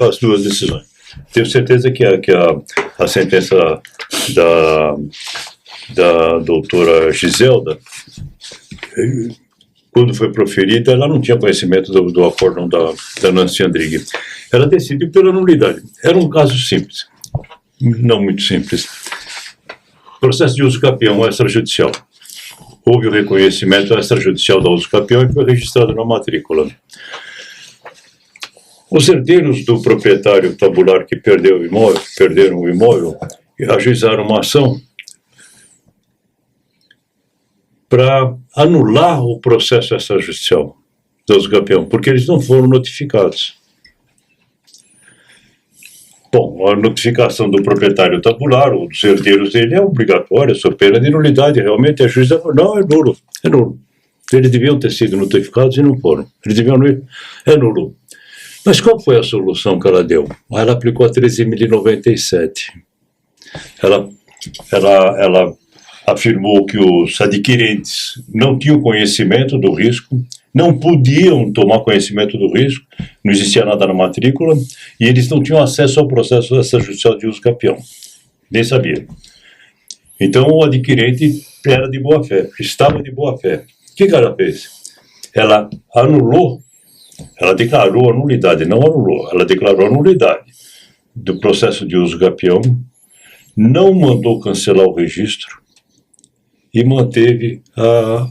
Speaker 2: as duas decisões. Tenho certeza que a sentença da doutora Giselda, quando foi proferida, ela não tinha conhecimento do acórdão da Nancy Andrighi. Ela decidiu pela nulidade. Era um caso simples. Não muito simples. Processo de uso capião extrajudicial. Houve o reconhecimento extrajudicial da uso capião e foi registrado na matrícula. Os herdeiros do proprietário tabular que perderam o imóvel, ajuizaram uma ação para anular o processo extrajudicial do uso capião, porque eles não foram notificados. Bom, a notificação do proprietário tabular ou dos herdeiros dele é obrigatória, sob pena de nulidade. Realmente a juíza falou, não, é nulo. Eles deviam ter sido notificados e não foram. É nulo. Mas qual foi a solução que ela deu? Ela aplicou a 13.097. Ela afirmou que os adquirentes não tinham conhecimento do risco, não podiam tomar conhecimento do risco, não existia nada na matrícula, e eles não tinham acesso ao processo extrajudicial de uso capião. Nem sabia. Então o adquirente era de boa fé, estava de boa fé. O que ela fez? Ela anulou, ela declarou a nulidade, não anulou, ela declarou a nulidade do processo de uso capião, não mandou cancelar o registro, e manteve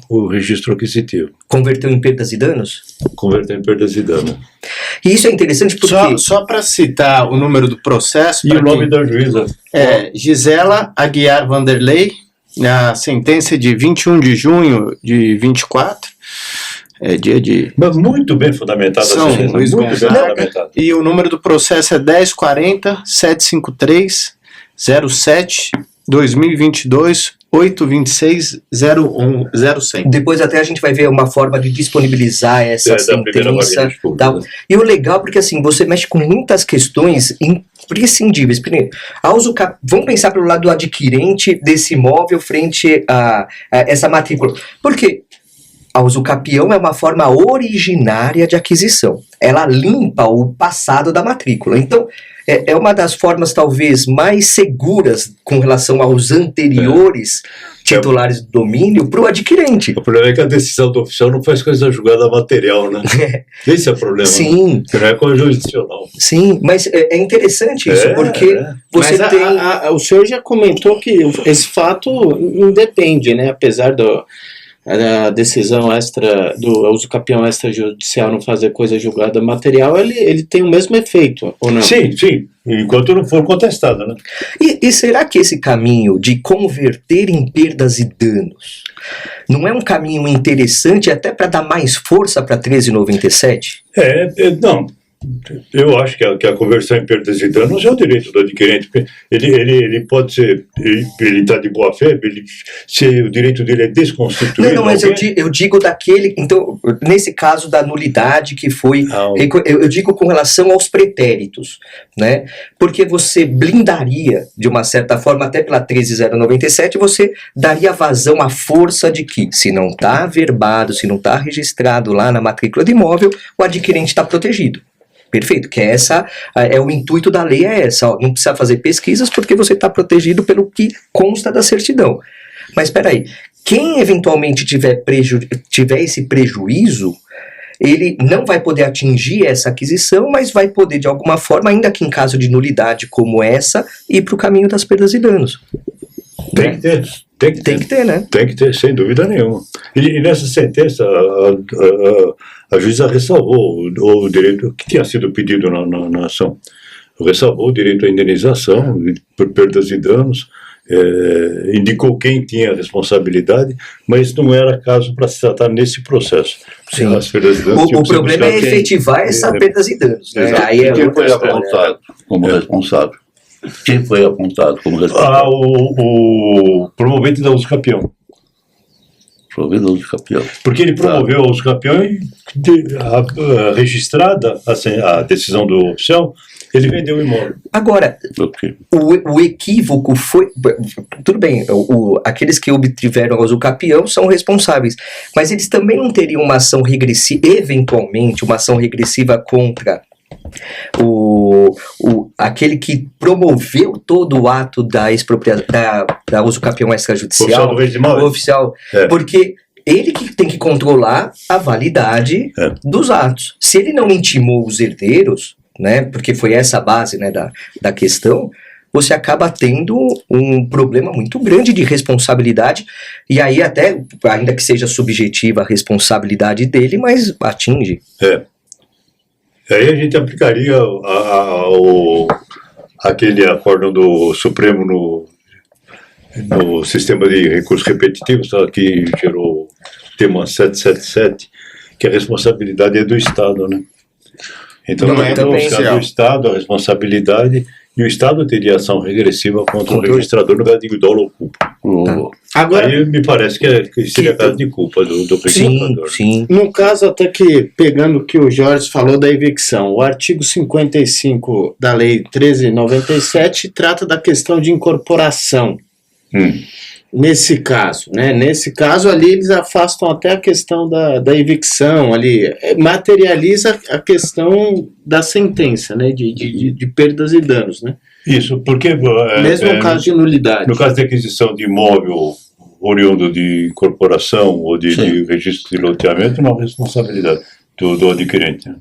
Speaker 2: o registro aquisitivo.
Speaker 1: Converteu em perdas e danos?
Speaker 2: Converteu em perdas e danos.
Speaker 1: E isso é interessante porque...
Speaker 4: Só para citar o número do processo...
Speaker 2: E o nome da juíza?
Speaker 4: Gisela Aguiar Vanderlei, na sentença de 21 de junho de 24, dia de...
Speaker 2: Mas muito bem fundamentada.
Speaker 4: São Luís Gonzaga. E o número do processo é 1040-753-07-2022, 826-01-0100.
Speaker 1: Depois até a gente vai ver uma forma de disponibilizar essa sentença. E o legal, porque assim, você mexe com muitas questões imprescindíveis. Primeiro, vamos pensar pelo lado do adquirente desse imóvel frente a essa matrícula. Por quê? A usucapião é uma forma originária de aquisição. Ela limpa o passado da matrícula. Então, é uma das formas talvez mais seguras com relação aos anteriores titulares do domínio para o adquirente.
Speaker 2: O problema é que a decisão do oficial não faz coisa julgada material, né? Esse é o problema.
Speaker 1: Sim.
Speaker 2: Que não é coisa jurisdicional.
Speaker 1: Sim, mas é interessante isso, porque você
Speaker 4: mas
Speaker 1: tem...
Speaker 4: o senhor já comentou que esse fato independe, né? Apesar a decisão do usucapião extrajudicial não fazer coisa julgada material, ele tem o mesmo efeito, ou não?
Speaker 2: Sim, enquanto não for contestada, né?
Speaker 1: E será que esse caminho de converter em perdas e danos não é um caminho interessante até para dar mais força para 1397?
Speaker 2: Não. Eu acho que a conversão em perdas e danos é o direito do adquirente. Ele pode ser, ele está de boa fé, se o direito dele é desconstituído.
Speaker 1: Não, mas eu digo daquele, então, nesse caso da nulidade que foi, eu digo com relação aos pretéritos, né? Porque você blindaria, de uma certa forma, até pela 13.097, você daria vazão à força de que, se não está averbado, se não está registrado lá na matrícula de imóvel, o adquirente está protegido. Perfeito, que o intuito da lei é essa, não precisa fazer pesquisas porque você está protegido pelo que consta da certidão. Mas espera aí, quem eventualmente tiver esse prejuízo, ele não vai poder atingir essa aquisição, mas vai poder de alguma forma, ainda que em caso de nulidade como essa, ir para o caminho das perdas e danos.
Speaker 2: Tem que ter. Tem que ter, né? Tem que ter, sem dúvida nenhuma. E nessa sentença, a juíza ressalvou o direito que tinha sido pedido na ação. Ressalvou o direito à indenização por perdas e danos indicou quem tinha a responsabilidade, mas não era caso para se tratar nesse processo.
Speaker 1: Sim.
Speaker 2: As perdas e danos,
Speaker 1: O problema é efetivar essa perdas e danos. Né? Aí
Speaker 3: quem foi apontado como responsável? Quem foi apontado como responsável?
Speaker 2: O promovente da Uso Capião.
Speaker 3: Provedor de campeão.
Speaker 2: Porque ele promoveu a Uso Capião e, registrada a decisão do oficial, ele vendeu o imóvel.
Speaker 1: Agora, o equívoco foi... Tudo bem, aqueles que obtiveram o Uso Capião são responsáveis, mas eles também não teriam uma ação regressiva, eventualmente, uma ação regressiva contra aquele que promoveu todo o ato da expropriação, da Uso Capião extrajudicial, o oficial, porque ele que tem que controlar a validade dos atos. Se ele não intimou os herdeiros, né, porque foi essa a base, né, da questão, você acaba tendo um problema muito grande de responsabilidade, e aí até, ainda que seja subjetiva a responsabilidade dele, mas atinge.
Speaker 2: Aí a gente aplicaria aquele acórdão do Supremo no sistema de recursos repetitivos, que gerou o tema 777, que a responsabilidade é do Estado, né? Então,
Speaker 4: não é
Speaker 2: do Estado a responsabilidade, e o Estado teria ação regressiva contra o registrador no caso de dolo ou culpa.
Speaker 4: Agora,
Speaker 2: aí me parece que seria caso de culpa do registrador.
Speaker 1: Sim.
Speaker 4: No caso, até que, pegando o que o Jorge falou da evicção, o artigo 55 da Lei 1397 trata da questão de incorporação. Nesse caso, né? Nesse caso ali eles afastam até a questão da evicção, ali materializa a questão da sentença, né? De perdas e danos, né?
Speaker 2: Isso, porque
Speaker 4: mesmo no caso de nulidade.
Speaker 2: No caso de aquisição de imóvel oriundo de incorporação ou de registro de loteamento, não há responsabilidade do adquirente. Né?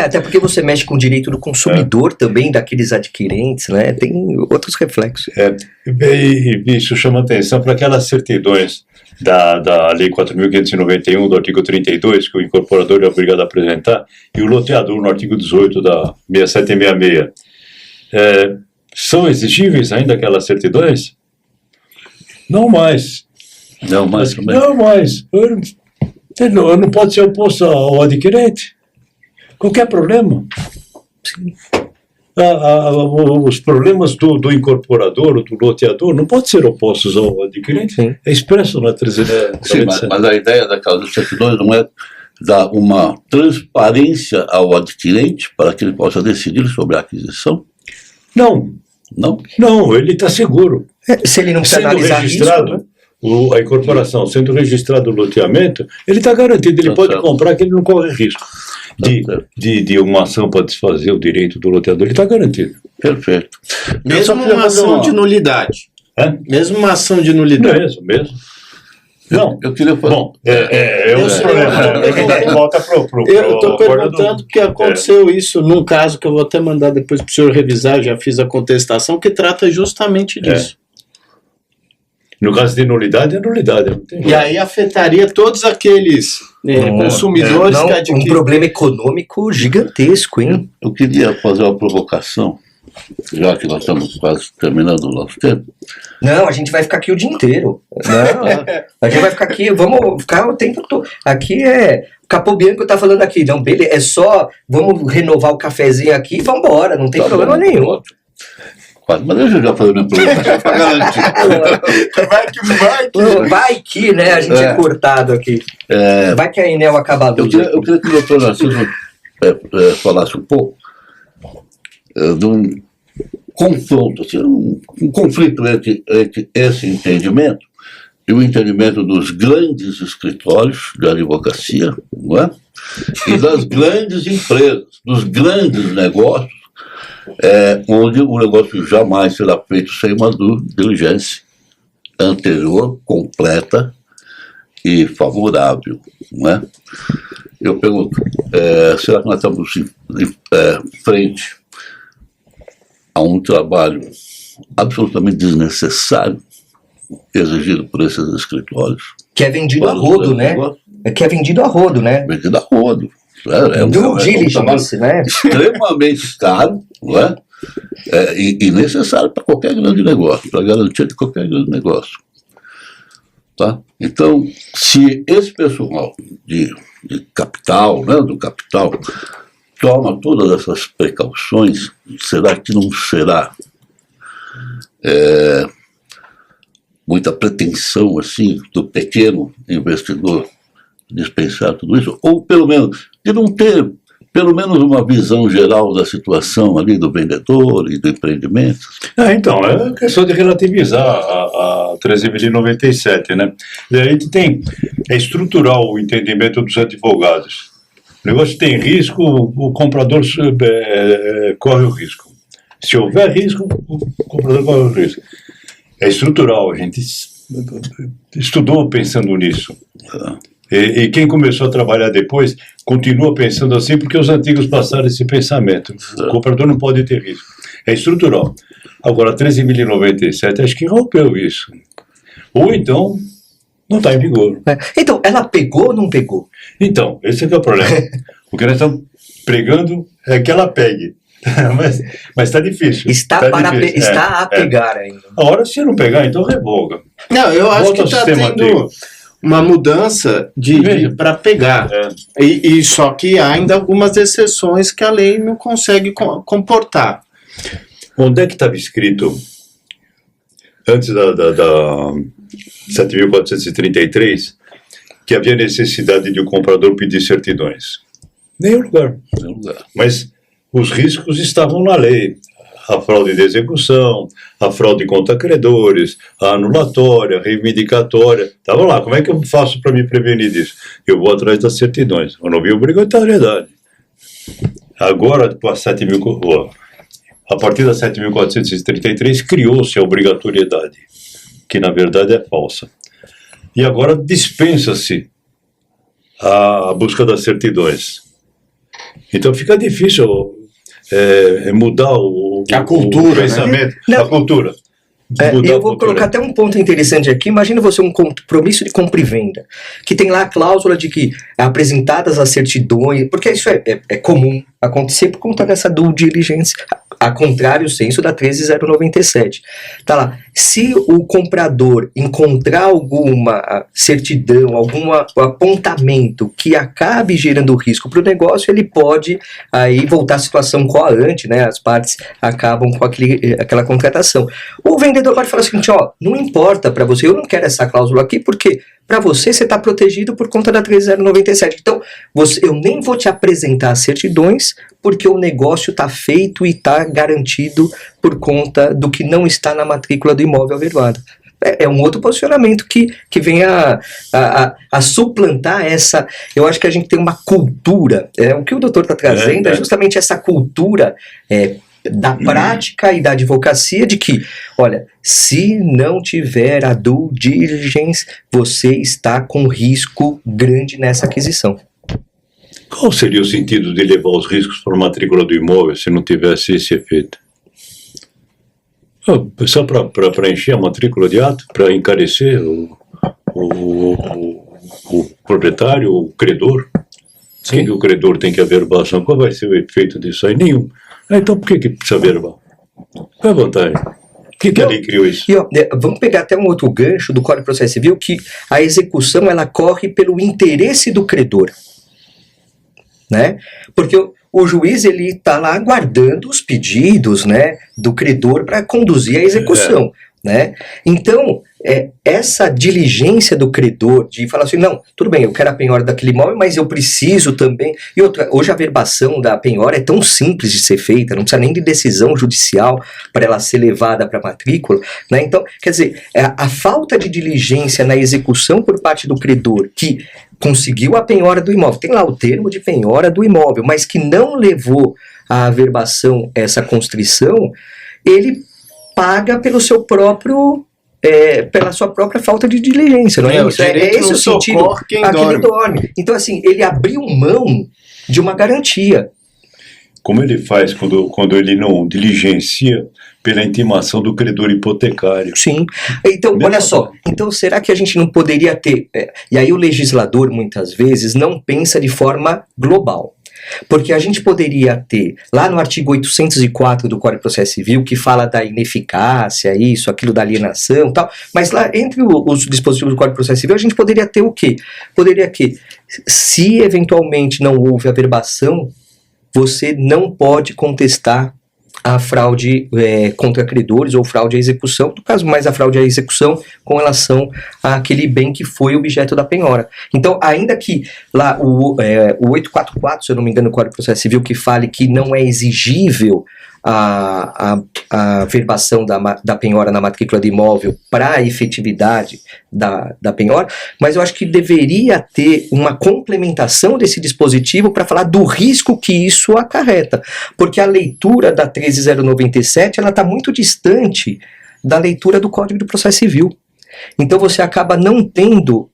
Speaker 1: Até porque você mexe com o direito do consumidor também, daqueles adquirentes, né? Tem outros reflexos.
Speaker 2: E isso chama atenção para aquelas certidões da Lei 4.591, do artigo 32, que o incorporador é obrigado a apresentar, e o loteador, no artigo 18 da 6766. São exigíveis ainda aquelas certidões? Não mais.
Speaker 3: Não mais.
Speaker 2: Não pode ser oposto ao adquirente. Qualquer problema.
Speaker 1: Sim.
Speaker 2: Os problemas do incorporador ou do loteador não podem ser opostos ao adquirente.
Speaker 1: Sim.
Speaker 2: É expresso na 1397.
Speaker 3: Sim, mas a ideia daquelas certidões não é dar uma transparência ao adquirente para que ele possa decidir sobre a aquisição?
Speaker 2: Não. Não, ele está seguro.
Speaker 1: Se ele não precisa
Speaker 2: sendo
Speaker 1: analisar
Speaker 2: registrado,
Speaker 1: risco, né?
Speaker 2: A incorporação sendo registrado o loteamento, ele está garantido, ele pode comprar que ele não corre risco de uma ação para desfazer o direito do loteador, ele está garantido.
Speaker 3: Perfeito.
Speaker 4: Mesmo uma ação de nulidade. Mesmo uma ação de nulidade.
Speaker 2: Mesmo. Não,
Speaker 3: eu queria fazer.
Speaker 2: Bom, outro problema. Volta
Speaker 4: eu estou perguntando porque aconteceu isso num caso que eu vou até mandar depois para o senhor revisar, já fiz a contestação, que trata justamente disso.
Speaker 2: No caso de nulidade, é nulidade. Não tem
Speaker 4: e aí afetaria todos aqueles consumidores que adquirem.
Speaker 1: Um problema econômico gigantesco, hein?
Speaker 3: Eu queria fazer uma provocação, já que nós estamos quase terminando o nosso tempo.
Speaker 1: Não, a gente vai ficar aqui o dia inteiro. Não, a gente vai ficar aqui, vamos ficar o tempo todo. Aqui Capobianco tá falando aqui, não, beleza, é só, vamos renovar o cafezinho aqui e vamos embora, não tem problema nenhum.
Speaker 3: Mas deixa eu já fazer minha provocação para garantir.
Speaker 1: Vai que, né, a gente é cortado aqui. Vai que a Enel acaba a luz.
Speaker 3: Eu queria que o doutor Narciso falasse um pouco de um confronto, assim, um conflito entre esse entendimento e o entendimento dos grandes escritórios de advocacia, não é? E das grandes empresas, dos grandes negócios, onde o negócio jamais será feito sem uma diligência anterior, completa e favorável, não é? Eu pergunto, será que nós estamos em frente a um trabalho absolutamente desnecessário exigido por esses escritórios?
Speaker 1: Que é vendido a rodo, né? Que é vendido a rodo, né?
Speaker 3: Vendido a rodo.
Speaker 1: Do diligence, né?
Speaker 3: Extremamente caro, não é? E necessário para qualquer grande negócio, para garantia de qualquer grande negócio. Tá? Então, se esse pessoal de capital, né, do capital, toma todas essas precauções, será que não será muita pretensão assim do pequeno investidor dispensar tudo isso? Ou pelo menos de não ter pelo menos uma visão geral da situação ali do vendedor e do empreendimento?
Speaker 2: Então, é questão de relativizar a 13.097, né? E aí é estrutural o entendimento dos advogados. O negócio tem risco, o comprador corre o risco. Se houver risco, o comprador corre o risco. É estrutural, a gente estudou pensando nisso. E quem começou a trabalhar depois continua pensando assim porque os antigos passaram esse pensamento. O comprador não pode ter risco. É estrutural. Agora, 13.097, acho que rompeu isso. Ou então, não está em vigor.
Speaker 1: Então, ela pegou ou não pegou?
Speaker 2: Então, esse é que é o problema. O que nós estamos pregando é que ela pegue. Mas está difícil.
Speaker 1: Está a pegar ainda.
Speaker 2: Agora, se não pegar, então revoga.
Speaker 4: Não, eu acho
Speaker 2: Volta
Speaker 4: que está
Speaker 2: ao sistema
Speaker 4: tendo
Speaker 2: antigo.
Speaker 4: uma mudança para pegar. E só que há ainda algumas exceções que a lei não consegue comportar.
Speaker 2: Onde é que estava escrito, antes da 7.433, que havia necessidade de o comprador pedir certidões? Nenhum lugar. Mas os riscos estavam na lei. A fraude de execução, a fraude contra credores, a anulatória, a reivindicatória. Estavam lá. Como é que eu faço para me prevenir disso? Eu vou atrás das certidões. Eu não vi obrigatoriedade. Agora, a partir da 7.433, criou-se a obrigatoriedade, que na verdade é falsa. E agora dispensa-se a busca das certidões. Então fica difícil mudar a cultura, o pensamento,
Speaker 1: né?
Speaker 2: a cultura.
Speaker 1: Eu vou colocar até um ponto interessante aqui. Imagina você um compromisso de compra e venda, que tem lá a cláusula de que apresentadas as certidões, porque isso é comum acontecer por conta dessa due diligence, a contrário, o censo da 13.097. Tá lá. Se o comprador encontrar alguma certidão, algum apontamento que acabe gerando risco para o negócio, ele pode aí voltar à situação coaante, né? As partes acabam com aquela contratação. O vendedor pode falar o seguinte, não importa para você, eu não quero essa cláusula aqui, porque para você está protegido por conta da 13.097. Então, eu nem vou te apresentar as certidões, porque o negócio está feito e está garantido por conta do que não está na matrícula do imóvel averbado. É um outro posicionamento que vem a suplantar essa... Eu acho que a gente tem uma cultura, o que o doutor está trazendo é justamente essa cultura da prática e da advocacia de que, olha, se não tiver a due diligence, você está com risco grande nessa aquisição.
Speaker 2: Qual seria o sentido de levar os riscos para a matrícula do imóvel se não tivesse esse efeito? Só para preencher a matrícula de ato, para encarecer o proprietário, o credor? O que o credor tem que averbação? Qual vai ser o efeito disso aí? Nenhum. Então por que precisa averbar? Qual é a vantagem? Por que a lei criou isso?
Speaker 1: Vamos pegar até um outro gancho do Código de Processo Civil, que a execução ela corre pelo interesse do credor. Né? Porque o juiz ele está lá aguardando os pedidos, né, do credor para conduzir a execução. Né? Então, essa diligência do credor de falar assim, não, tudo bem, eu quero a penhora daquele imóvel, mas eu preciso também... E outra, hoje a averbação da penhora é tão simples de ser feita, não precisa nem de decisão judicial para ela ser levada para a matrícula. Né? Então, quer dizer, a falta de diligência na execução por parte do credor, que conseguiu a penhora do imóvel, tem lá o termo de penhora do imóvel, mas que não levou a averbação, essa constrição, ele paga pelo seu próprio, pela sua própria falta de diligência, não é isso? Esse o sentido, quem dorme. Então, assim, ele abriu mão de uma garantia.
Speaker 2: Como ele faz quando ele não diligencia pela intimação do credor hipotecário?
Speaker 1: Sim. Então, olha só. Então, será que a gente não poderia ter... e aí o legislador, muitas vezes, não pensa de forma global. Porque a gente poderia ter, lá no artigo 804 do Código de Processo Civil, que fala da ineficácia, isso, aquilo da alienação e tal, mas lá entre os dispositivos do Código de Processo Civil, a gente poderia ter o quê? Poderia que, se eventualmente não houve averbação, você não pode contestar a fraude contra credores ou fraude à execução, no caso mais a fraude à execução com relação àquele bem que foi objeto da penhora. Então, ainda que lá o 844, se eu não me engano, no Código de Processo Civil, que fale que não é exigível a verbação da penhora na matrícula do imóvel para a efetividade da penhora, mas eu acho que deveria ter uma complementação desse dispositivo para falar do risco que isso acarreta, porque a leitura da 13097 ela está muito distante da leitura do Código do Processo Civil. Então você acaba não tendo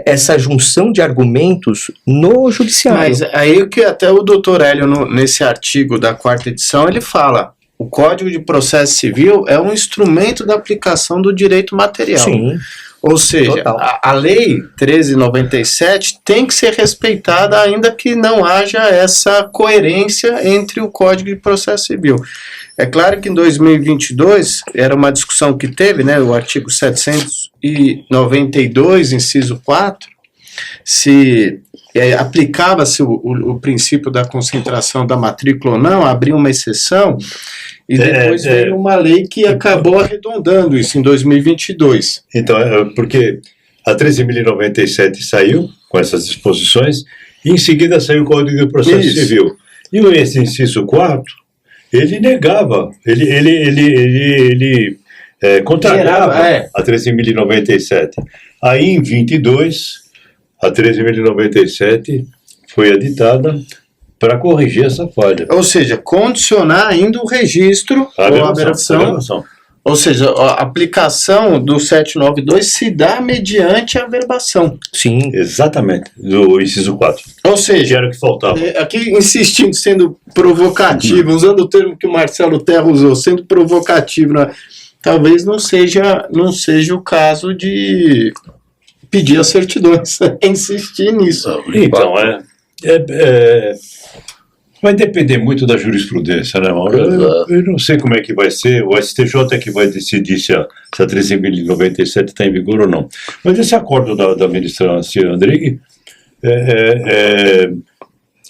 Speaker 1: essa junção de argumentos no judiciário.
Speaker 4: Mas aí que até o doutor Hélio, nesse artigo da 4ª edição, ele fala: o Código de Processo Civil é um instrumento da aplicação do direito material.
Speaker 1: Sim.
Speaker 4: Ou seja, a lei 1397 tem que ser respeitada, ainda que não haja essa coerência entre o Código de Processo Civil. É claro que em 2022, era uma discussão que teve, né, o artigo 792, inciso 4, se aplicava-se o princípio da concentração da matrícula ou não, abria uma exceção, e depois veio uma lei que acabou arredondando isso em 2022.
Speaker 2: Então, porque a 13.097 saiu com essas disposições, e em seguida saiu o Código de Processo Civil. E esse inciso 4, ele negava, ele contrariava a 13.097. Aí, em 22, a 13.097 foi editada para corrigir essa falha.
Speaker 4: Ou seja, condicionar ainda o registro ou a aberração. Ou seja, a aplicação do 792 se dá mediante a averbação.
Speaker 1: Sim.
Speaker 2: Exatamente, do inciso 4.
Speaker 4: Ou seja,
Speaker 2: era o que faltava.
Speaker 4: Aqui insistindo, sendo provocativo, usando o termo que o Marcelo Terra usou, sendo provocativo, né? Talvez não seja o caso de pedir as certidões, insistir nisso.
Speaker 2: Então, vai depender muito da jurisprudência, né, Mauro? Eu não sei como é que vai ser, o STJ é que vai decidir se a 13.097 está em vigor ou não. Mas esse acordo da ministra Ancia Andrighi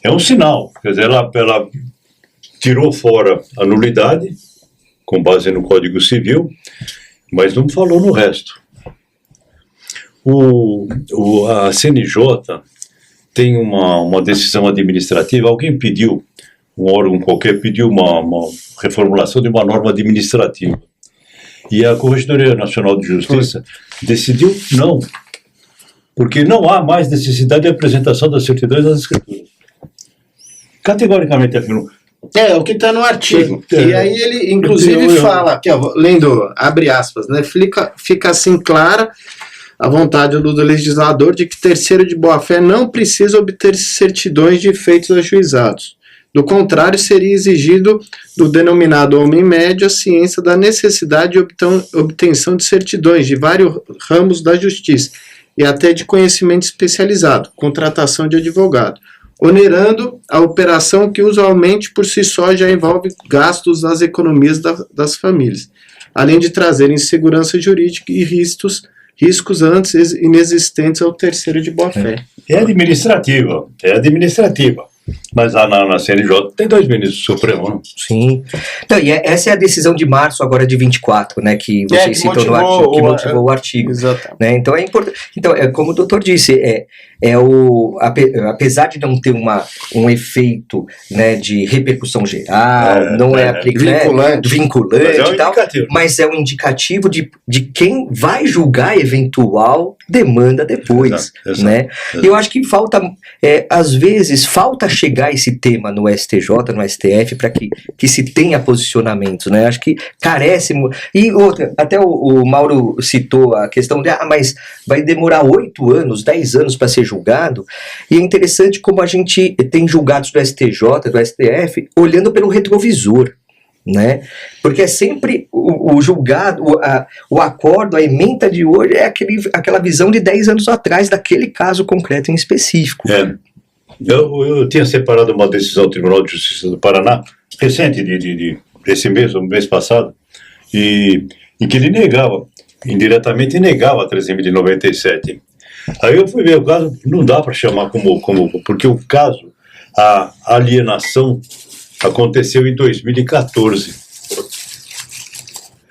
Speaker 2: é um sinal, quer dizer, ela tirou fora a nulidade, com base no Código Civil, mas não falou no resto. A CNJ tem uma decisão administrativa, alguém pediu, um órgão qualquer pediu uma reformulação de uma norma administrativa. E a Corregedoria Nacional de Justiça decidiu não, porque não há mais necessidade de apresentação das certidões das escrituras. Categoricamente afirmou.
Speaker 4: É o que está no artigo. E aí ele, inclusive, fala, aqui, ó, lendo, abre aspas, né, fica assim clara a vontade do legislador de que terceiro de boa-fé não precisa obter certidões de feitos ajuizados. Do contrário, seria exigido do denominado homem médio a ciência da necessidade de obtenção de certidões de vários ramos da justiça e até de conhecimento especializado, contratação de advogado, onerando a operação que usualmente por si só já envolve gastos das economias das famílias, além de trazer insegurança jurídica e riscos antes inexistentes ao terceiro de boa-fé.
Speaker 2: É administrativa. Mas na CNJ tem 2 ministros do Supremo, não?
Speaker 1: Sim. Então, e essa é a decisão de março agora de 24, né, que vocês citam no artigo, que motivou o artigo.
Speaker 4: Exatamente.
Speaker 1: Né, então é importante. Então, como o doutor disse, apesar de não ter um efeito, né, de repercussão geral, não é vinculante e tal, mas é um indicativo de quem vai julgar eventual demanda depois.
Speaker 2: Exato.
Speaker 1: Né? E eu acho que às vezes falta chegar esse tema no STJ, no STF, para que se tenha posicionamentos, né? Acho que carece. E outra, até o Mauro citou a questão de, mas vai demorar 8 anos, 10 anos para ser julgado, e é interessante como a gente tem julgados do STJ, do STF, olhando pelo retrovisor. Né? Porque é sempre o julgado, o acordo, a ementa de hoje é aquela visão de 10 anos atrás daquele caso concreto em específico.
Speaker 2: Eu tinha separado uma decisão do Tribunal de Justiça do Paraná, recente, desse mês, o mês passado, e que ele negava, indiretamente negava a 13.097. Aí eu fui ver o caso, não dá para chamar porque o caso, a alienação aconteceu em 2014.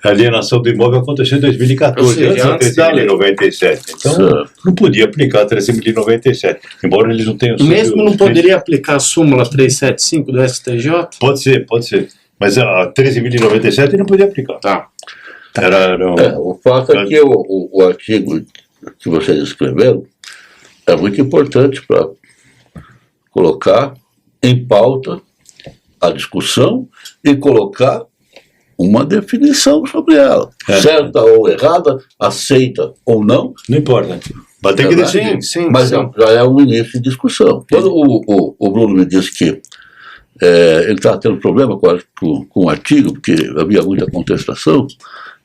Speaker 2: A alienação do imóvel aconteceu em 2014, antes da 13.097. Então, não podia aplicar a 13.097, embora eles não tenham...
Speaker 4: Mesmo não poderia aplicar a súmula 375 do STJ?
Speaker 2: Pode ser. Mas a 13.097 não podia aplicar.
Speaker 4: Tá.
Speaker 3: O fato é que o artigo que vocês escreveram é muito importante para colocar em pauta a discussão e colocar uma definição sobre ela. Certa ou errada, aceita ou não.
Speaker 2: Não importa. Mas tem que decidir.
Speaker 4: Sim,
Speaker 3: mas já é um início de discussão. Quando o Bruno me disse que ele estava tendo problema com o artigo, porque havia muita contestação,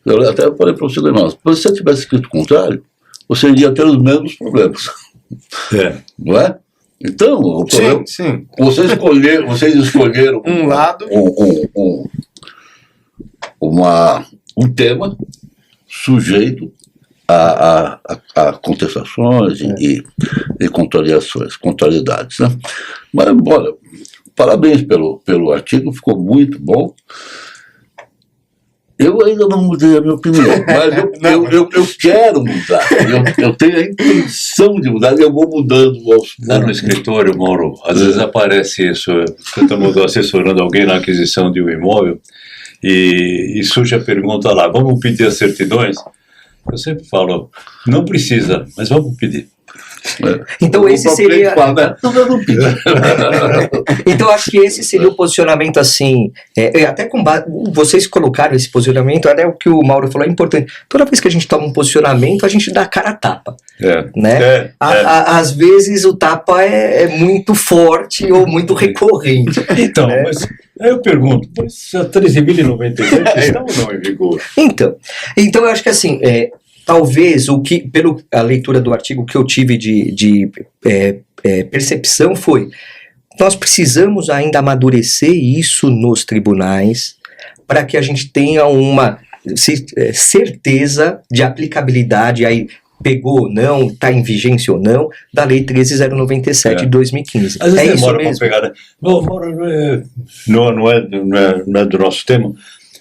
Speaker 3: eu até falei para você, mas se você tivesse escrito o contrário, você iria ter os mesmos problemas. Não é? Então, o problema,
Speaker 4: sim.
Speaker 3: Vocês escolheram
Speaker 4: um lado,
Speaker 3: um tema sujeito a contestações e contrariedades, né? Mas, olha, parabéns pelo artigo, ficou muito bom. Eu ainda não mudei a minha opinião, mas eu quero mudar. Eu tenho a intenção de mudar e eu vou mudando aos poucos.
Speaker 2: Lá no escritório, Mauro, às vezes aparece isso. Estamos assessorando alguém na aquisição de um imóvel e surge a pergunta lá, vamos pedir as certidões? Eu sempre falo, não precisa, mas vamos pedir.
Speaker 1: Então esse seria... Então acho que esse seria o posicionamento assim, até com base, vocês colocaram esse posicionamento, até o que o Mauro falou é importante. Toda vez que a gente toma um posicionamento, a gente dá a cara a tapa, né? Às vezes o tapa é muito forte ou muito recorrente.
Speaker 2: Então, né? Mas aí eu pergunto, se a 13.097 está ou não em vigor?
Speaker 1: Então eu acho que assim, talvez pela leitura do artigo que eu tive de percepção foi, nós precisamos ainda amadurecer isso nos tribunais para que a gente tenha uma certeza de aplicabilidade, aí pegou ou não, está em vigência ou não, da Lei 13.097 de 2015.
Speaker 2: Às vezes
Speaker 1: isso
Speaker 2: demora
Speaker 1: mesmo?
Speaker 2: para pegar, não é do nosso tema,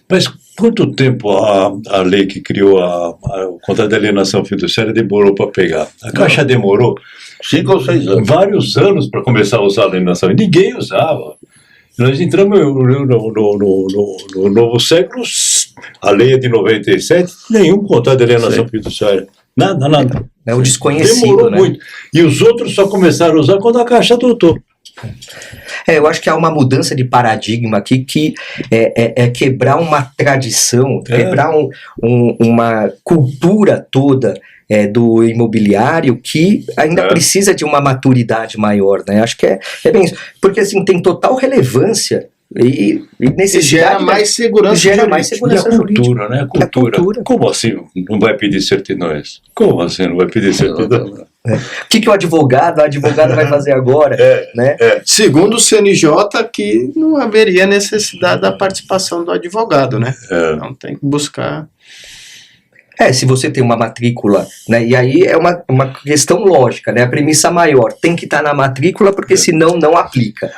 Speaker 2: mas quanto tempo a lei que criou o contrato de alienação fiduciária demorou para pegar? A Caixa demorou
Speaker 3: 5 ou 6 anos.
Speaker 2: Vários anos para começar a usar a alienação, e ninguém usava. Nós entramos no novo século, a lei é de 97, nenhum contrato de alienação fiduciária. Nada.
Speaker 1: É o desconhecido,
Speaker 2: demorou,
Speaker 1: né?
Speaker 2: muito. E os outros só começaram a usar quando a Caixa adotou.
Speaker 1: Eu acho que há uma mudança de paradigma aqui que é quebrar uma tradição, quebrar uma cultura toda do imobiliário que ainda precisa de uma maturidade maior, né? Acho que é bem isso. Porque assim, tem total relevância e necessidade.
Speaker 4: Gera mais segurança
Speaker 2: E a cultura, né? A cultura. Como assim não vai pedir certidões? Como assim não vai pedir certidões?
Speaker 1: O que o advogado vai fazer agora? Né?
Speaker 4: Segundo o CNJ, que não haveria necessidade da participação do advogado, né? Então tem que buscar.
Speaker 1: Se você tem uma matrícula, né? E aí é uma questão lógica, né? A premissa maior tem que estar na matrícula, porque senão não aplica,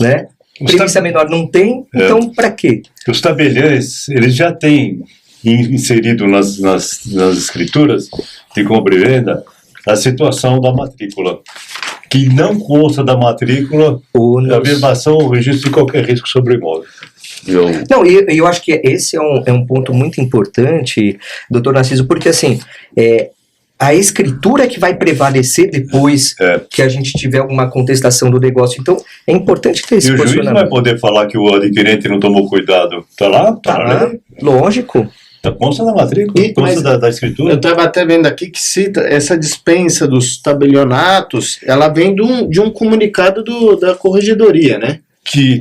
Speaker 1: né? Premissa menor não tem, então para quê?
Speaker 2: Os tabeliães, eles já têm inserido nas escrituras de compra e venda a situação da matrícula, que não consta da matrícula a verbação ou registro de qualquer risco sobre o imóvel.
Speaker 1: Não, eu acho que esse é um ponto muito importante, doutor Narciso, porque assim, a escritura é que vai prevalecer depois que a gente tiver alguma contestação do negócio. Então, é importante ter esse posicionamento.
Speaker 2: E o juiz não vai poder falar que o adquirente não tomou cuidado. Está lá?
Speaker 1: Tá lá, lógico.
Speaker 2: Consta da matrícula, consta da escritura.
Speaker 4: Eu estava até vendo aqui que cita essa dispensa dos tabelionatos, ela vem de um comunicado da Corregedoria, né? Que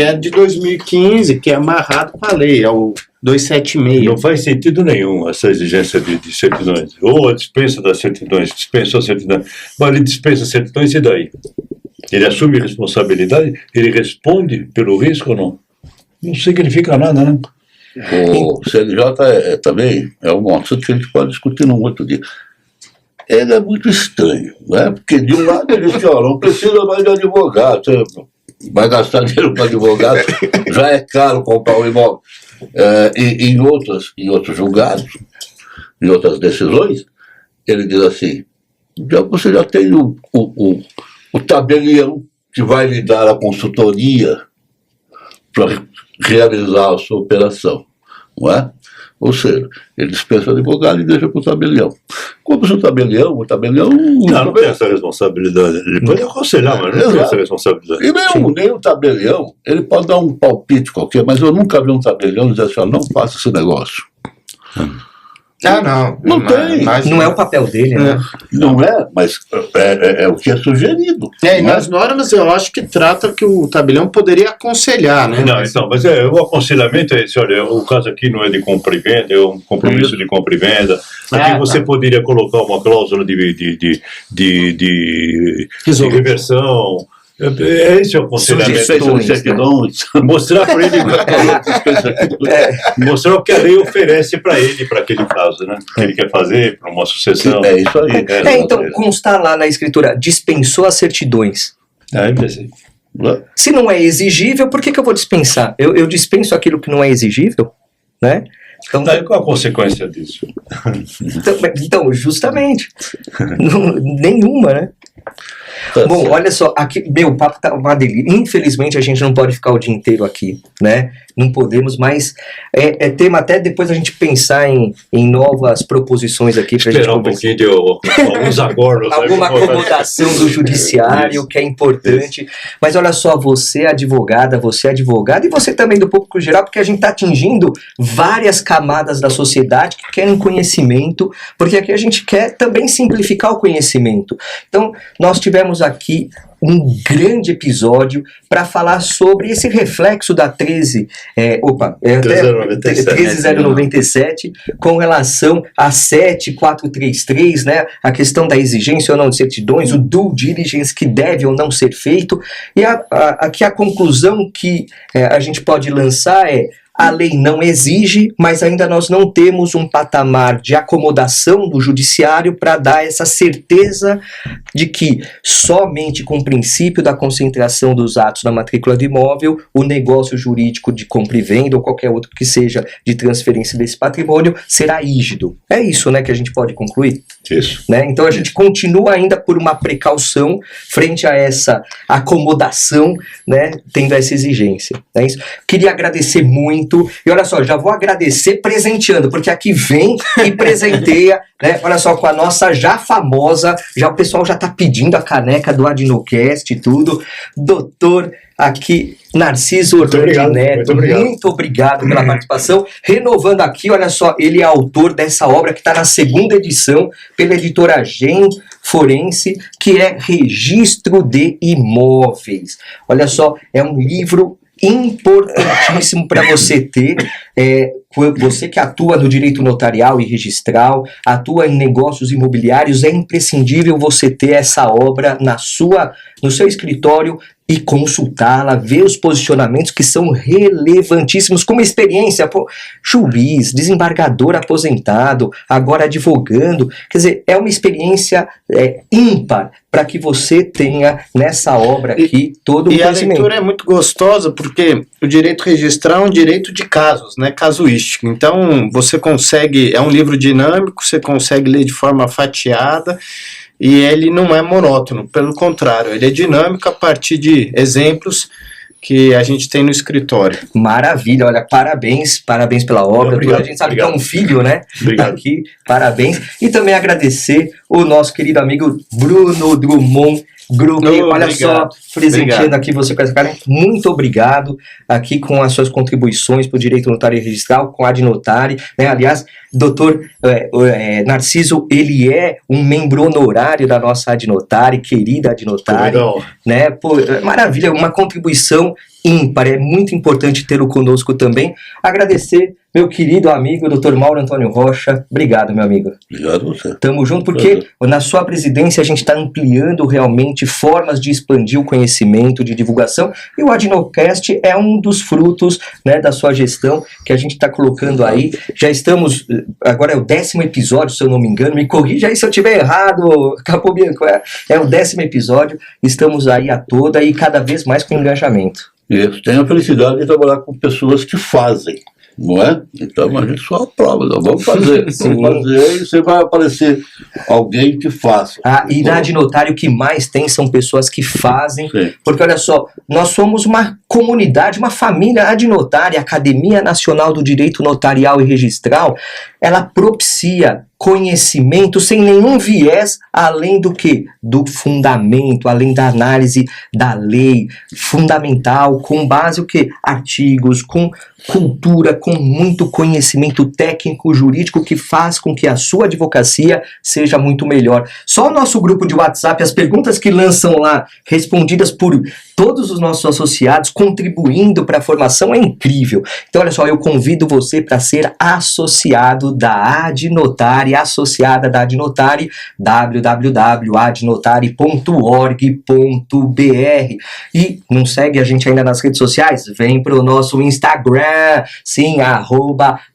Speaker 4: é de 2015, que é amarrado com a lei, é o 276.
Speaker 2: Não faz sentido nenhum essa exigência de certidões. Ou a dispensa das certidões, dispensou a certidão. Mas ele dispensa certidões e daí? ele assume responsabilidade, ele responde pelo risco ou não? Não significa nada, né?
Speaker 3: O CNJ também é um assunto que a gente pode discutir num outro dia. Ele é muito estranho, né? Porque de um lado ele diz, não precisa mais de advogado, você vai gastar dinheiro para advogado, já é caro comprar um imóvel. E em outros julgados, em outras decisões, ele diz assim, você já tem o tabelião que vai lhe dar a consultoria para realizar a sua operação, não é? Ou seja, ele dispensa o advogado e deixa para o tabelião. Como se o tabelião...
Speaker 2: Não tem essa responsabilidade. Ele pode aconselhar, mas não tem essa responsabilidade.
Speaker 3: E nem o tabelião, ele pode dar um palpite qualquer, mas eu nunca vi um tabelião dizer assim, não faça esse negócio. Não tem.
Speaker 1: Mas não é o papel dele, né?
Speaker 3: Não é, mas é o que é sugerido.
Speaker 4: E nas normas eu acho que trata que o tabelião poderia aconselhar, né?
Speaker 2: Não, então, mas o aconselhamento é esse, olha, o caso aqui não é de compra e venda, é um compromisso de compra e venda. Aqui você poderia colocar uma cláusula de reversão. Esse é o aconselhamento. Mostrar para ele mostrar o que a lei oferece para ele, para aquele caso, né? Que ele quer fazer para uma sucessão.
Speaker 3: É isso aí.
Speaker 1: Então, constar lá na escritura, dispensou as certidões. Se não é exigível, por que eu vou dispensar? Eu dispenso aquilo que não é exigível, né?
Speaker 2: Então, qual a consequência disso?
Speaker 1: Então justamente, nenhuma, né? Bom, olha só, aqui, o papo tá uma delícia. Infelizmente a gente não pode ficar o dia inteiro aqui, né? Não podemos, mas é tema até depois a gente pensar em novas proposições aqui pra gente
Speaker 2: pouquinho de alguns acordos.
Speaker 1: Alguma acomodação do judiciário, que é importante. Mas olha só, você é advogada e você também do público geral, porque a gente está atingindo várias camadas da sociedade que querem conhecimento, porque aqui a gente quer também simplificar o conhecimento. Então, nós tivemos aqui um grande episódio para falar sobre esse reflexo da 13097 com relação a 7433, né? A questão da exigência ou não de certidões, o due diligence que deve ou não ser feito. E aqui a conclusão que a gente pode lançar é: a lei não exige, mas ainda nós não temos um patamar de acomodação do judiciário para dar essa certeza de que somente com o princípio da concentração dos atos na matrícula do imóvel, o negócio jurídico de compra e venda ou qualquer outro que seja de transferência desse patrimônio será rígido. É isso, né, que a gente pode concluir?
Speaker 2: Isso.
Speaker 1: Né? Então a gente continua ainda por uma precaução frente a essa acomodação, né, tendo essa exigência. É isso. Queria agradecer muito. E olha só, já vou agradecer presenteando, porque aqui vem e presenteia, né? Olha só, com a nossa já famosa, o pessoal já tá pedindo a caneca do Adinocast e tudo. Doutor aqui, Narciso Orlando Neto, muito obrigado pela participação. Renovando aqui, olha só, ele é autor dessa obra que está na 2ª edição pela editora Gen Forense, que é Registro de Imóveis. Olha só, é um livro importantíssimo para você ter, você que atua no direito notarial e registral, atua em negócios imobiliários, é imprescindível você ter essa obra no seu escritório e consultá-la, ver os posicionamentos que são relevantíssimos, como experiência, juiz, desembargador aposentado, agora advogando, quer dizer, é uma experiência ímpar para que você tenha nessa obra aqui todo o conhecimento.
Speaker 4: E a leitura é muito gostosa porque o direito registral é um direito de casos, né, casuístico. Então você consegue, é um livro dinâmico, você consegue ler de forma fatiada. E ele não é monótono, pelo contrário, ele é dinâmico a partir de exemplos que a gente tem no escritório.
Speaker 1: Maravilha, olha, parabéns pela obra.
Speaker 2: Obrigado,
Speaker 1: a gente sabe que é um filho, né?
Speaker 2: Obrigado.
Speaker 1: Aqui, parabéns. E também agradecer o nosso querido amigo Bruno Drummond Grupo. Olha só, presenteando aqui você com essa cara. Muito obrigado aqui com as suas contribuições para o direito notário e registral, com a Adnotari, né? Aliás, doutor Narciso, ele é um membro honorário da nossa Adnotari, querida Adnotari, né? Pô, maravilha, uma contribuição ímpar, é muito importante tê-lo conosco também. Agradecer meu querido amigo, Dr. Mauro Antônio Rocha. Obrigado, meu amigo.
Speaker 3: Obrigado a você.
Speaker 1: Tamo junto, porque na sua presidência a gente está ampliando realmente formas de expandir o conhecimento, de divulgação, e o Adnocast é um dos frutos, né, da sua gestão que a gente está colocando aí. Já estamos, agora é o 10º episódio, se eu não me engano, me corrija aí se eu estiver errado, Capobianco, é o 10º episódio, estamos aí a toda e cada vez mais com engajamento.
Speaker 3: Isso, tenho a felicidade de trabalhar com pessoas que fazem, não é? Então a gente só aprova, não, vamos fazer, vamos fazer, e você vai aparecer alguém que faça.
Speaker 1: E na Adnotário o que mais tem são pessoas que fazem,
Speaker 3: Sim.
Speaker 1: porque olha só, nós somos uma comunidade, uma família adnotária, a Academia Nacional do Direito Notarial e Registral, ela propicia conhecimento sem nenhum viés, além do que? Do fundamento, além da análise da lei fundamental, com base o que? Artigos, com cultura, com muito conhecimento técnico, jurídico, que faz com que a sua advocacia seja muito melhor. Só o nosso grupo de WhatsApp, as perguntas que lançam lá, respondidas por todos os nossos associados, contribuindo para a formação, é incrível. Então, olha só, eu convido você para ser associado da Adnotari, associada da Adnotari, www.adnotari.org.br. E não segue a gente ainda nas redes sociais? Vem para o nosso Instagram, sim,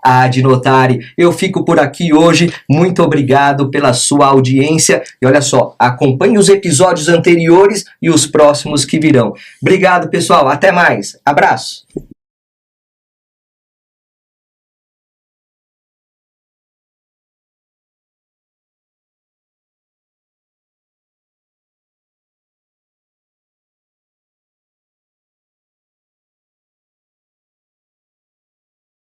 Speaker 1: @Adnotari. Eu fico por aqui hoje, muito obrigado pela sua audiência, e olha só, acompanhe os episódios anteriores e os próximos que virão. Obrigado, pessoal, até mais, abraço!